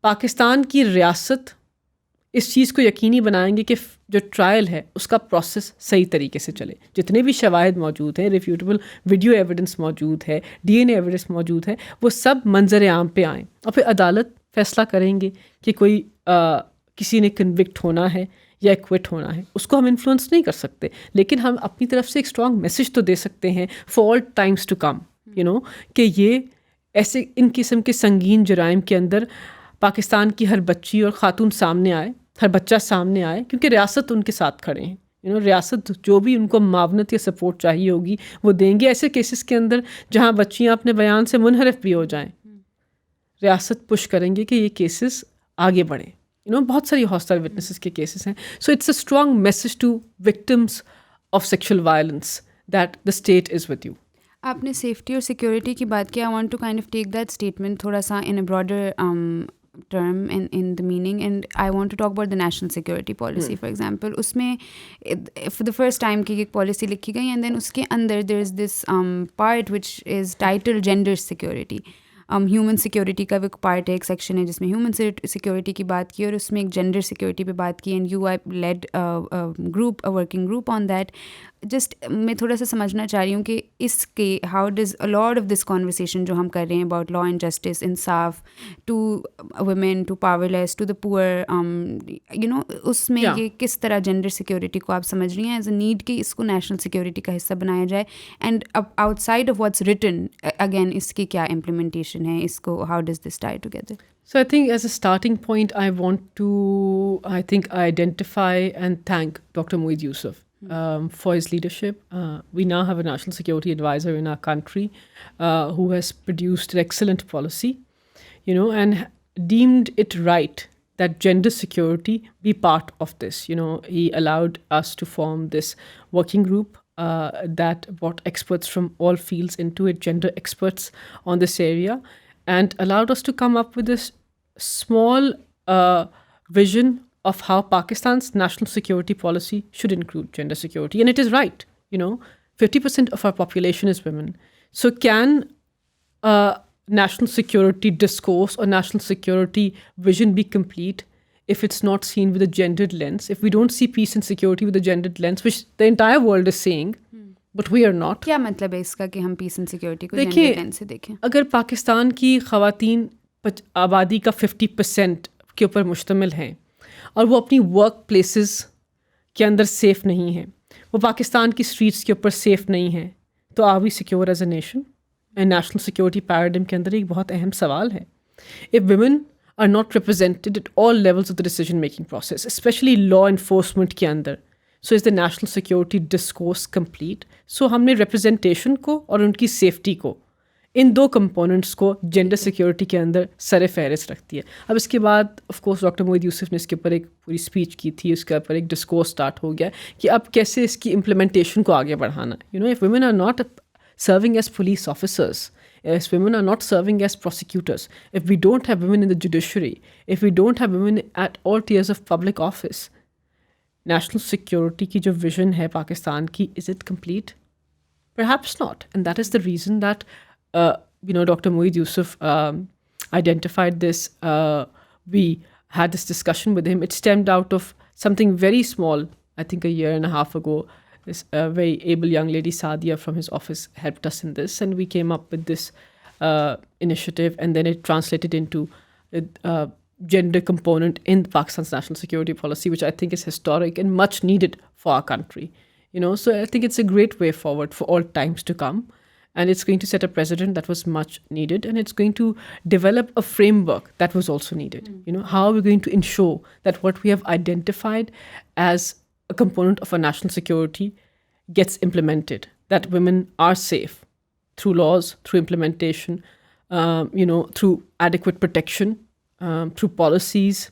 پاکستان کی ریاست اس چیز کو یقینی بنائیں گے کہ جو ٹرائل ہے اس کا پروسیس صحیح طریقے سے چلے. جتنے بھی شواہد موجود ہیں, ریفیوٹیبل ویڈیو ایویڈنس موجود ہے, ڈی این اے ایویڈنس موجود ہے, وہ سب منظر عام پہ آئیں, اور پھر عدالت فیصلہ کریں گے کہ کوئی کسی نے کنوکٹ ہونا ہے یا ایکوٹ ہونا ہے. اس کو ہم انفلوئنس نہیں کر سکتے, لیکن ہم اپنی طرف سے ایک اسٹرانگ میسج تو دے سکتے ہیں for all times to come, کہ یہ ایسے ان قسم کے سنگین جرائم کے اندر پاکستان کی ہر بچی اور خاتون سامنے آئے, ہر بچہ سامنے آئے, کیونکہ ریاست ان کے ساتھ کھڑے ہیں. ریاست جو بھی ان کو معاونت یا سپورٹ چاہیے ہوگی وہ دیں گے. ایسے کیسز کے اندر جہاں بچیاں اپنے بیان سے منحرف بھی ہو جائیں, ریاست پش کریں گے کہ یہ کیسز آگے بڑھیں. بہت ساری ہاسٹائل وٹنسز کے کیسز ہیں. So it's a strong message to victims of sexual violence that the state is with you. آپ نے سیفٹی اور سیکورٹی کی بات کی. I want to kind of take that statement تھوڑا سا in a broader term in the meaning, and I want to talk about the national security policy. For example, اس میں for the first time کی ایک policy لکھی گئی, and then اس کے اندر there is this part which is titled gender security. Human security کا بھی ایک part ہے, ایک سیکشن ہے جس میں ہیومن سیکورٹی کی بات کی, اور اس میں ایک جینڈر سیکورٹی پہ بات کی, and you I lead group working group on that. Just میں تھوڑا سا سمجھنا چاہ رہی ہوں کہ اس کے how does a lot of this conversation جو ہم کر رہے ہیں اباؤٹ لا اینڈ جسٹس, انصاف to women, to powerless, to the poor, اس میں یہ کس طرح جینڈر سیکورٹی کو آپ سمجھ رہی ہیں ایز اے نیڈ کہ اس کو نیشنل سیکورٹی کا حصہ بنایا جائے, and outside of what's written again اس کی کیا امپلیمنٹیشن ہے, اس کو how does this tie together? So I think as a starting point, I want to, identify and thank Dr. Moeed Yusuf for his leadership. We now have a national security advisor in our country who has produced an excellent policy, and deemed it right that gender security be part of this. He allowed us to form this working group that brought experts from all fields into it, gender experts on this area, and allowed us to come up with this small vision of how Pakistan's national security policy should include gender security. And it is right, 50% of our population is women. So can national security discourse or national security vision be complete if it's not seen with a gendered lens? If we don't see peace and security with a gendered lens, which the entire world is saying, but we are not. کیا مطلب ہے اس کا کہ ہم پیس and security کو gender lens سے دیکھیں؟ اگر پاکستان کی خواتین آبادی کا 50% کے اوپر مشتمل ہیں اور وہ اپنی ورک پلیسز کے اندر سیف نہیں ہیں، وہ پاکستان کی اسٹریٹس کے اوپر سیف نہیں ہیں، تو are we secure as a nation? National security paradigm کے اندر ایک بہت اہم سوال ہے. If women are not represented at all levels of the decision making process, especially law enforcement کے اندر، so is the national security discourse complete. So ہم نے ریپرزنٹیشن کو اور ان کی سیفٹی کو، ان دو کمپوننٹس کو جینڈر سیکورٹی کے اندر سر فہرست رکھتی ہے. اب اس کے بعد آف کورس ڈاکٹر موید یوسف نے اس کے اوپر ایک پوری اسپیچ کی تھی، اس کے اوپر ایک ڈسکورس اسٹارٹ ہو گیا کہ اب کیسے اس کی امپلیمنٹیشن کو آگے بڑھانا. If women are not serving as police officers, as women are not serving as prosecutors, if we don't have women in the judiciary, if we don't have women at all tiers of public office, national security ki jo vision hai Pakistan ki, is it complete? Perhaps not. And that is the reason that Dr. Moeed Yusuf identified this. We had this discussion with him. It stemmed out of something very small. I think a year and a half ago, this very able young lady, Sadia, from his office helped us in this, and we came up with this initiative, and then it translated into a gender component in Pakistan's national security policy, which I think is historic and much needed for our country. So I think it's a great way forward for all times to come, and it's going to set a precedent that was much needed, and it's going to develop a framework that was also needed. How are we going to ensure that what we have identified as a component of our national security gets implemented, that women are safe through laws, through implementation, through adequate protection, through policies.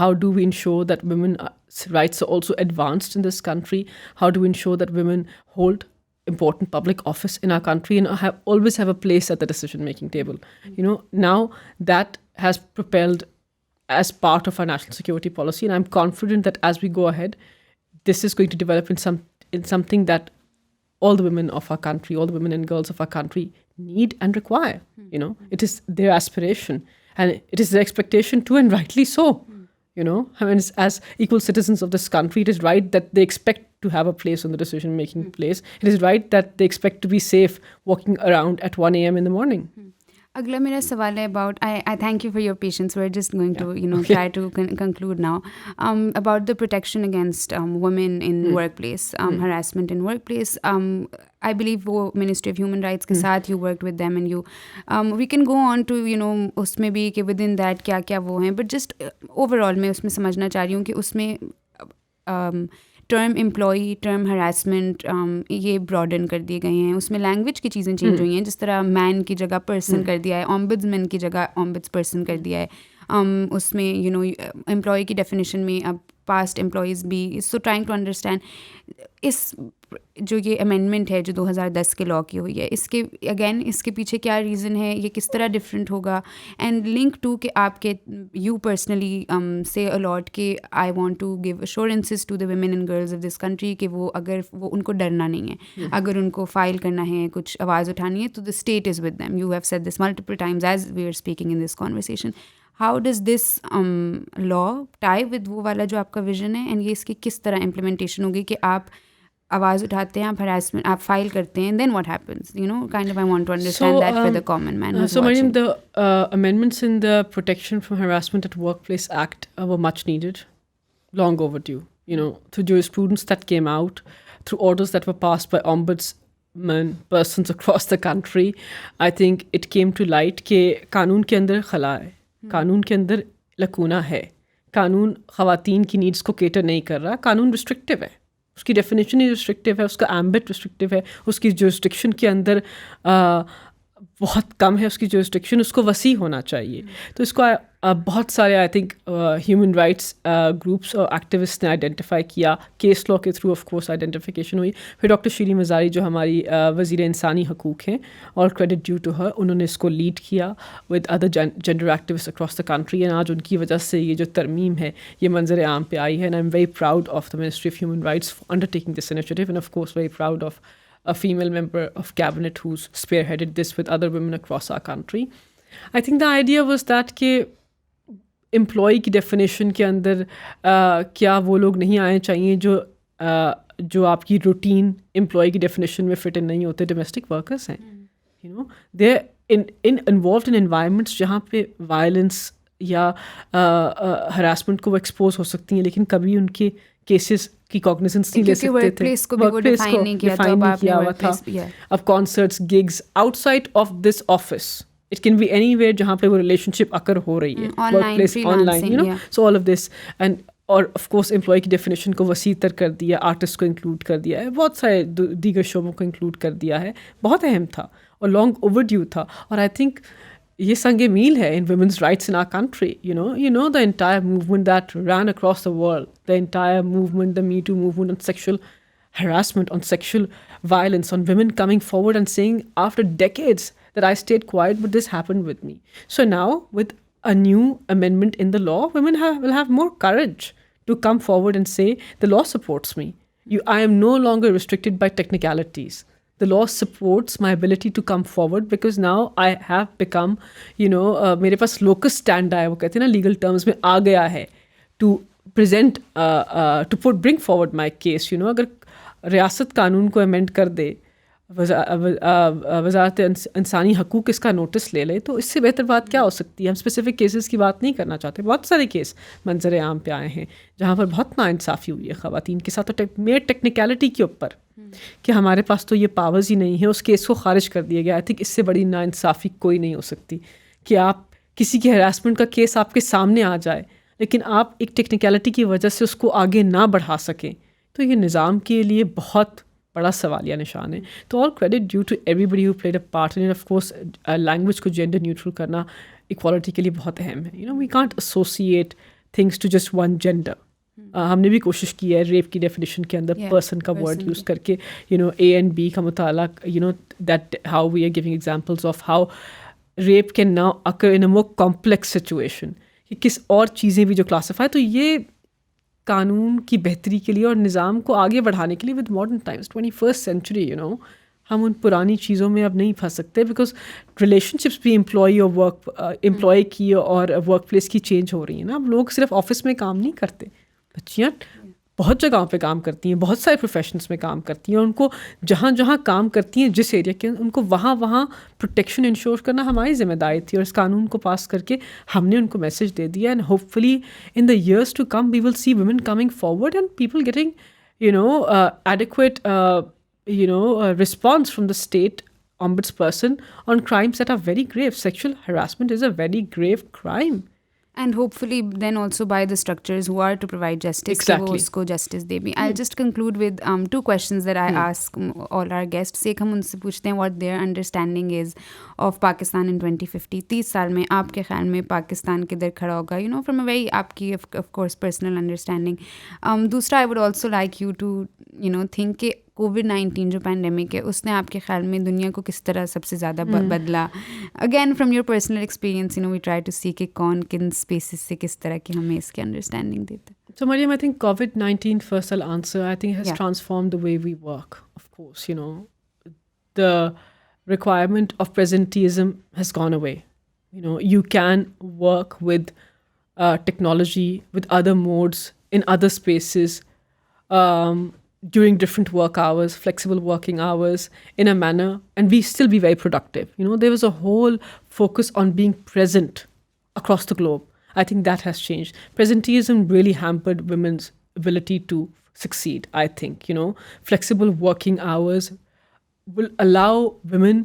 How do we ensure that women's rights are also advanced in this country? How do we ensure that women hold important public office in our country and always have a place at the decision-making table? Now that has propelled as part of our national security policy, and I'm confident that as we go ahead, this is going to develop in something that all the women of our country, all the women and girls of our country need and require. It is their aspiration, and it is their expectation too, and rightly so. As equal citizens of this country, it is right that they expect to have a place on the decision-making place. It is right that they expect to be safe walking around at 1 a.m. in the morning. اگلا میرا سوال ہے about I thank you for your patience. We are just going to try to conclude now about the protection against women in workplace, harassment in workplace. I believe وہ ministry of human rights کے ساتھ you work with them and you we can go on to اس میں بھی کہ with in that کیا کیا وہ ہیں, بٹ جسٹ اوور آل میں اس میں سمجھنا چاہ رہی ہوں کہ اس میں ٹرم امپلائی, ٹرم ہراسمنٹ یہ براڈن کر دیے گئے ہیں. اس میں لینگویج کی چیزیں چینج ہوئی ہیں, جس طرح مین کی جگہ پرسن کر دیا ہے, ombudsman مین کی جگہ ombuds پرسن کر دیا ہے. اس میں امپلائی کی ڈیفینیشن میں اب پاسٹ امپلائیز بھی. سو ٹرائنگ ٹو انڈرسٹینڈ اس جو یہ امینڈمنٹ ہے جو 2010 کے لاء کی ہوئی ہے, اس کے اگین اس کے پیچھے کیا ریزن ہے, یہ کس طرح ڈفرینٹ ہوگا, اینڈ لنک ٹو کہ آپ کے یو پرسنلی سے الاٹ کہ I want to give assurances to the women and girls of this country کہ وہ اگر وہ ان کو ڈرنا نہیں ہے, اگر ان کو فائل کرنا ہے, کچھ آواز اٹھانی ہے تو the state is with them. You have said this multiple times as we are speaking in this conversation. How does this law tie with وہ والا جو آپ کا ویژن ہے, اینڈ یہ اس کی کس طرح امپلیمنٹیشن ہوگی کہ آپ آواز اٹھاتے ہیں, آپ ہراسمنٹ آپ فائل کرتے ہیں, then what happens, kind of I want to understand that for the common man. So Mariam, the amendments in the Protection from Harassment at Workplace Act were much needed, long overdue. Through jurisprudence that came out, through orders that were passed by ombudsman persons across the country, I think it came to light کہ قانون کے اندر خلا ہے. قانون کے اندر لکونہ ہے. قانون خواتین کی نیڈس کو کیٹر نہیں کر رہا. قانون ریسٹرکٹیو ہے, اس کی ڈیفینیشن ہی ریسٹرکٹیو ہے, اس کا ایمبٹ ریسٹرکٹیو ہے, اس کی جورسڈکشن کے اندر بہت کم ہے, اس کی جورسڈکشن, اس کو وسیع ہونا چاہیے. تو اس کو بہت سارے I think human rights groups اور ایکٹیوسٹ نے آئیڈینٹیفائی کیا. کیس لا کے تھرو آف کورس آئیڈینٹیفیکیشن ہوئی. پھر ڈاکٹر شیریں مزاری جو ہماری وزیر انسانی حقوق ہیں, اور کریڈٹ ڈیو ٹو ہر, انہوں نے اس کو لیڈ کیا with other gender activist across the country. And آج ان کی وجہ سے یہ جو ترمیم ہے یہ منظر عام پہ آئی ہے. And I am very proud of the ministry of human rights for under taking this initiative. And of course very proud of a female member of cabinet who's spearheaded this with other women across our country. I think the idea was that کہ employee کی definition کے اندر کیا وہ لوگ نہیں آنے چاہیے جو آپ کی روٹین امپلائی کی ڈیفینیشن میں فٹ ان نہیں ہوتے. ڈومیسٹک ورکرس ہیں, you know, they involved in environments جہاں پہ وائلنس یا ہراسمنٹ کو وہ ایکسپوز ہو سکتی ہیں, لیکن کبھی ان کے کیسز کی کوگنیزنس نہیں لے سکتے تھے. ورک پلیس کو ڈیفائن نہیں کیا ہوا تھا. اب concerts, gigs outside of this office, it can be anywhere جہاں پہ وہ ریلیشن شپ اکر ہو رہی ہے, workplace, online, you know, so all of this. And اور آف کورس امپلائی کی ڈیفینیشن کو وسیع تر کر دیا, آرٹسٹ کو انکلوڈ کر دیا ہے, بہت سارے دیگر شعبوں کو انکلوڈ کر دیا ہے. بہت اہم تھا اور لانگ اوور ڈیو تھا. اور آئی تھنک یہ سنگ میل ہے in women's rights in our country. You know the entire movement that ran across the world, the entire movement, the Me Too movement on sexual harassment, on sexual violence, on women coming forward and saying after decades that I stayed quiet but this happened with me. So now with a new amendment in the law, women will have more courage to come forward and say the law supports me. I am no longer restricted by technicalities. The law supports my ability to come forward because now I have become, میرے پاس locus standi ہے, وہ کہتے ہیں نا legal terms میں آ گیا ہے, to present, to bring forward my case. اگر ریاست قانون کو امینڈ کر دے, وزارت انسانی حقوق اس کا نوٹس لے لے, تو اس سے بہتر بات کیا ہو سکتی ہے. ہم اسپیسیفک کیسز کی بات نہیں کرنا چاہتے. بہت سارے کیس منظر عام پہ آئے ہیں جہاں پر بہت ناانصافی ہوئی ہے خواتین کے ساتھ, اور میرے ٹیکنیکلٹی کے اوپر کہ ہمارے پاس تو یہ پاورز ہی نہیں ہے, اس کیس کو خارج کر دیا گیا. آئی تھنک اس سے بڑی ناانصافی کوئی نہیں ہو سکتی کہ آپ کسی کی ہراسمنٹ کا کیس آپ کے سامنے آ جائے لیکن آپ ایک ٹیکنیکلٹی کی وجہ سے اس کو آگے نہ بڑھا سکیں. تو یہ نظام کے لیے بہت بڑا سوالیہ نشان ہے. تو all credit due to everybody who played a part in. Of course language کو جینڈر نیوٹرل کرنا ایکوالٹی کے لیے بہت اہم ہے. We can't associate things to just one gender. ہم نے بھی کوشش کی ہے ریپ کی ڈیفینیشن کے اندر پرسن کا ورڈ یوز کر کے, اے اینڈ بی کا مطالعہ, that how we are giving examples of how rape can now occur in a more complex situation, کہ کس اور چیزیں بھی جو کلاسیفائی. تو یہ قانون کی بہتری کے لیے اور نظام کو آگے بڑھانے کے لیے with modern Times 21st century, ہم ان پرانی چیزوں میں اب نہیں پھنس سکتے. بیکاز ریلیشن شپس بھی امپلائی کی اور ورک پلیس کی چینج ہو رہی ہیں نا. اب لوگ صرف آفس میں کام نہیں کرتے, بچیاں بہت جگہوں پہ کام کرتی ہیں, بہت سارے پروفیشنس میں کام کرتی ہیں, اور ان کو جہاں جہاں کام کرتی ہیں جس ایریا کے ان کو وہاں پروٹیکشن انشور کرنا ہماری ذمہ داری تھی. اور اس قانون کو پاس کر کے ہم نے ان کو میسج دے دیا. And hopefully in the years to come we will see women coming forward and people getting adequate response from the state ombudsperson on crimes that are very grave. Sexual harassment is a very grave crime. And hopefully then also by the structures who are to provide justice, exactly, wo usko justice de bhi. I'll just conclude with two questions that I ask all our guests. Ek hum unse puchte hain what their understanding is of Pakistan in 2050. 30 saal mein aap ke khayal mein Pakistan kidhar khada hoga, from a very aapki of course personal understanding. Dusra, I would also like you to think کہ COVID-19 جو pandemic ہے اس نے آپ کے خیال میں دنیا کو کس طرح سب سے زیادہ بدلا. Again from your personal experience we try to see کہ کون کن اسپیسز سے کس طرح کی ہمیں اس کی انڈرسٹینڈنگ دیتے. So Mariam, I think COVID-19 first I'll answer, I think has transformed the way we work. Of course, the requirement of presenteeism has gone away. You can work with technology, with other modes, in other spaces, during different work hours, flexible working hours, in a manner, and we still be very productive. There was a whole focus on being present across the globe. I think that has changed. Presenteeism really hampered women's ability to succeed, I think. Flexible working hours will allow women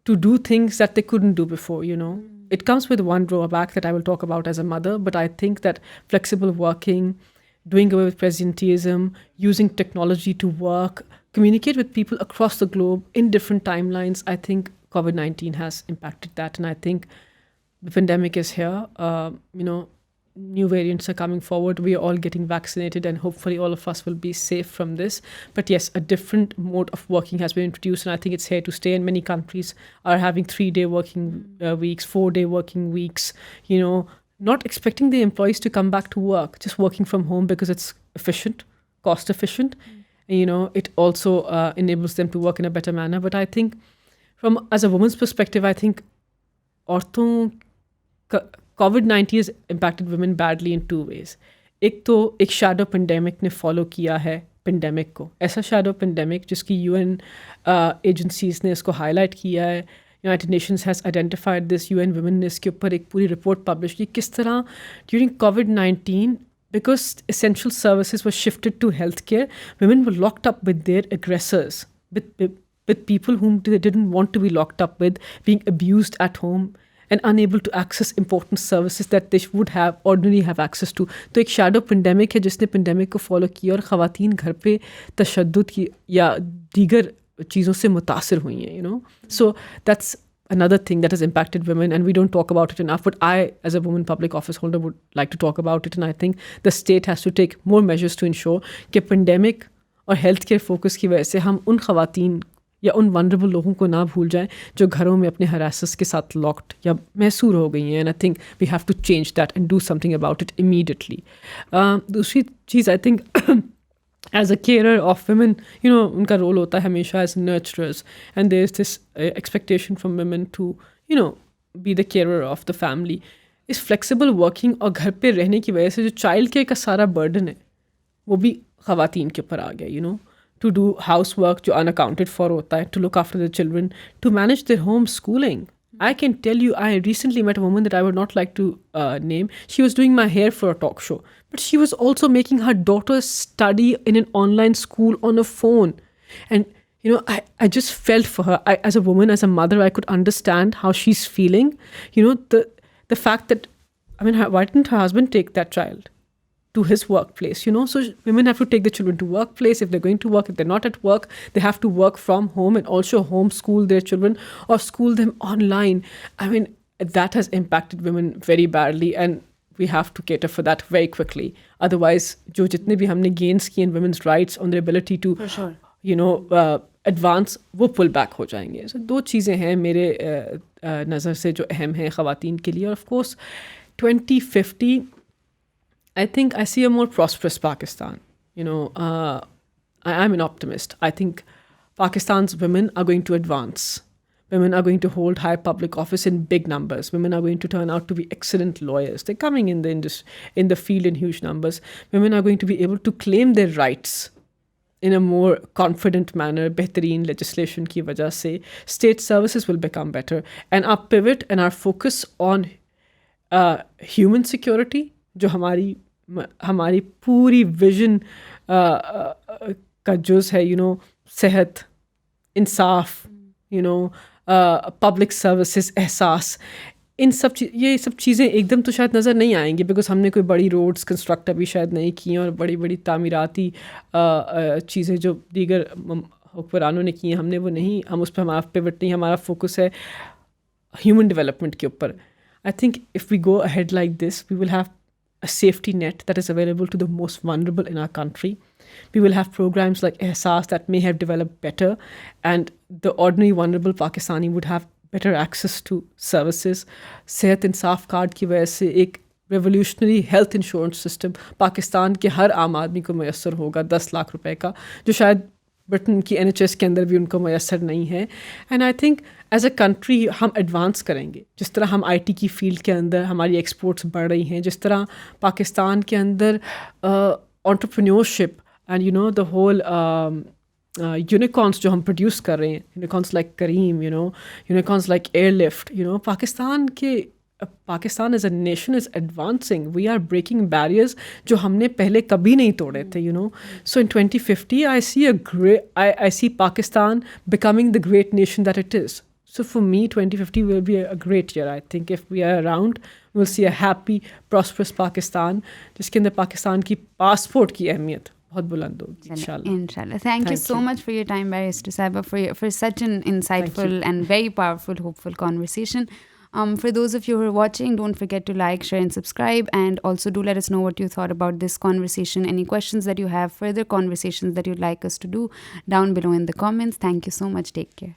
to do things that they couldn't do before, it comes with one drawback that I will talk about as a mother, but I think that flexible working, doing away with presenteeism, using technology to work, communicate with people across the globe in different timelines, I think COVID-19 has impacted that. And I think the pandemic is here. New variants are coming forward. We are all getting vaccinated, and hopefully all of us will be safe from this. But yes, a different mode of working has been introduced, and I think it's here to stay. And many countries are having 3-day working weeks, 4-day working weeks, not expecting the employees to come back to work, just working from home because it's efficient, cost efficient. It also enables them to work in a better manner. But I think as a woman's perspective, I think COVID-19 has impacted women badly in 2 ways. ایک shadow pandemic نے follow کیا ہے pandemic کو، ایسا shadow pandemic جس کی UN agencies نے اس کو ہائی لائٹ کیا ہے. United nations has identified this, UN women نے اس کے اوپر ایک پوری رپورٹ پبلش کی، کس طرح during COVID-19 because essential services were shifted to healthcare, women were locked up with their aggressors, with people whom they didn't want to be locked up with, being abused at home and unable to access important services that they would have ordinarily have access to. تو ایک shadow pandemic ہے جس نے pandemic کو follow کیا، اور خواتین گھر پہ تشدد کی یا دیگر چیزوں سے متاثر ہوئی ہیں. So that's another thing that has impacted women, and we don't talk about it enough. But I, as a woman public office holder, would like to talk about it, and I think the state has to take more measures to ensure کہ pandemic اور health care focus کی وجہ سے ہم ان خواتین یا ان vulnerable لوگوں کو نہ بھول جائیں جو گھروں میں اپنے ہراسس کے ساتھ لاکڈ یا محصور ہو گئی ہیں. And I think we have to change that and do something about it immediately. دوسری چیز I think as a carer of women, ان کا رول ہوتا ہے ہمیشہ as nurturers, and there is this expectation from women to be the carer of the family. اس flexible working اور گھر پہ رہنے کی وجہ سے جو چائلڈ کیئر کا سارا برڈن ہے وہ بھی خواتین کے اوپر آ گیا. To do housework جو unaccounted for ہوتا ہے, to look after the children, to manage their home schooling. I can tell you, I recently met a woman that I would not like to name. She was doing my hair for a talk show, but she was also making her daughter study in an online school on a phone. And I just felt for her. As a woman, as a mother, I could understand how she's feeling. The fact that, why didn't her husband take that child to his workplace? So women have to take the children to workplace if they're going to work. If they're not at work, they have to work from home and also homeschool their children or school them online. That has impacted women very badly, and we have to cater for that very quickly. Otherwise, jo jitne bhi humne gains kiye in women's rights, on their ability to for sure advance, وہ pull back ہو جائیں گے. So 2 چیزیں ہیں میرے نظر سے جو اہم ہیں خواتین کے لیے. اور of course 2050 I think I see a more prosperous Pakistan. I'm an optimist. I think Pakistan's women are going to advance. Women are going to hold high public office in big numbers. Women are going to turn out to be excellent lawyers. They're coming in the in the field in huge numbers. Women are going to be able to claim their rights in a more confident manner. Behtareen legislation ki wajah se state services will become better. And our pivot and our focus on human security, جو ہماری پوری vision کا جز ہے، صحت، انصاف، public services, احساس، یہ سب چیزیں ایک دم تو شاید نظر نہیں آئیں گی بیکاز ہم نے کوئی بڑی روڈز کنسٹرکٹ ابھی شاید نہیں کی ہیں، اور بڑی بڑی تعمیراتی چیزیں جو دیگر حکمرانوں نے کی ہیں ہم نے وہ نہیں، ہم اس پہ ہمارا پیوٹ نہیں، ہمارا فوکس ہے ہیومن ڈیولپمنٹ کے اوپر. I think if we go ahead like this, we will have a safety net that is available to the most vulnerable in our country. We will have programs like Ehsaas that may have developed better, and the ordinary vulnerable Pakistani would have better access to services. Sehat Insaf card کی وجہ سے ایک revolutionary health insurance system Pakistan کے ہر عام آدمی کو میسر ہوگا 10 لاکھ روپے کا، جو شاید برٹن کی NHS کے اندر بھی ان کو میسر نہیں ہے. And I think as a country ہم ایڈوانس کریں گے، جس طرح ہم IT کی فیلڈ کے اندر ہماری ایکسپورٹس بڑھ رہی ہیں، جس طرح پاکستان کے اندر entrepreneurship and the whole unicorns جو ہم پروڈیوس کر رہے ہیں، unicorns like Careem, unicorns like Airlift, Pakistan as a nation is advancing. We are breaking barriers جو ہم نے پہلے کبھی نہیں توڑے تھے. سو ان 2050 I see Pakistan becoming the great nation that it is. So for me, 2050 will be a great year. I think if we are around, we'll see a happy, prosperous Pakistan, جس کے اندر پاکستان کی پاسپورٹ کی اہمیت بہت بلند ہوگی انشاءاللہ. Inshallah. Thank you so much for your time, Barrister Saiba, for such an insightful and very powerful, hopeful conversation. For those of you who are watching, don't forget to like, share and subscribe, and also do let us know what you thought about this conversation. Any questions that you have, further conversations that you'd like us to do, down below in the comments. Thank you so much. Take care.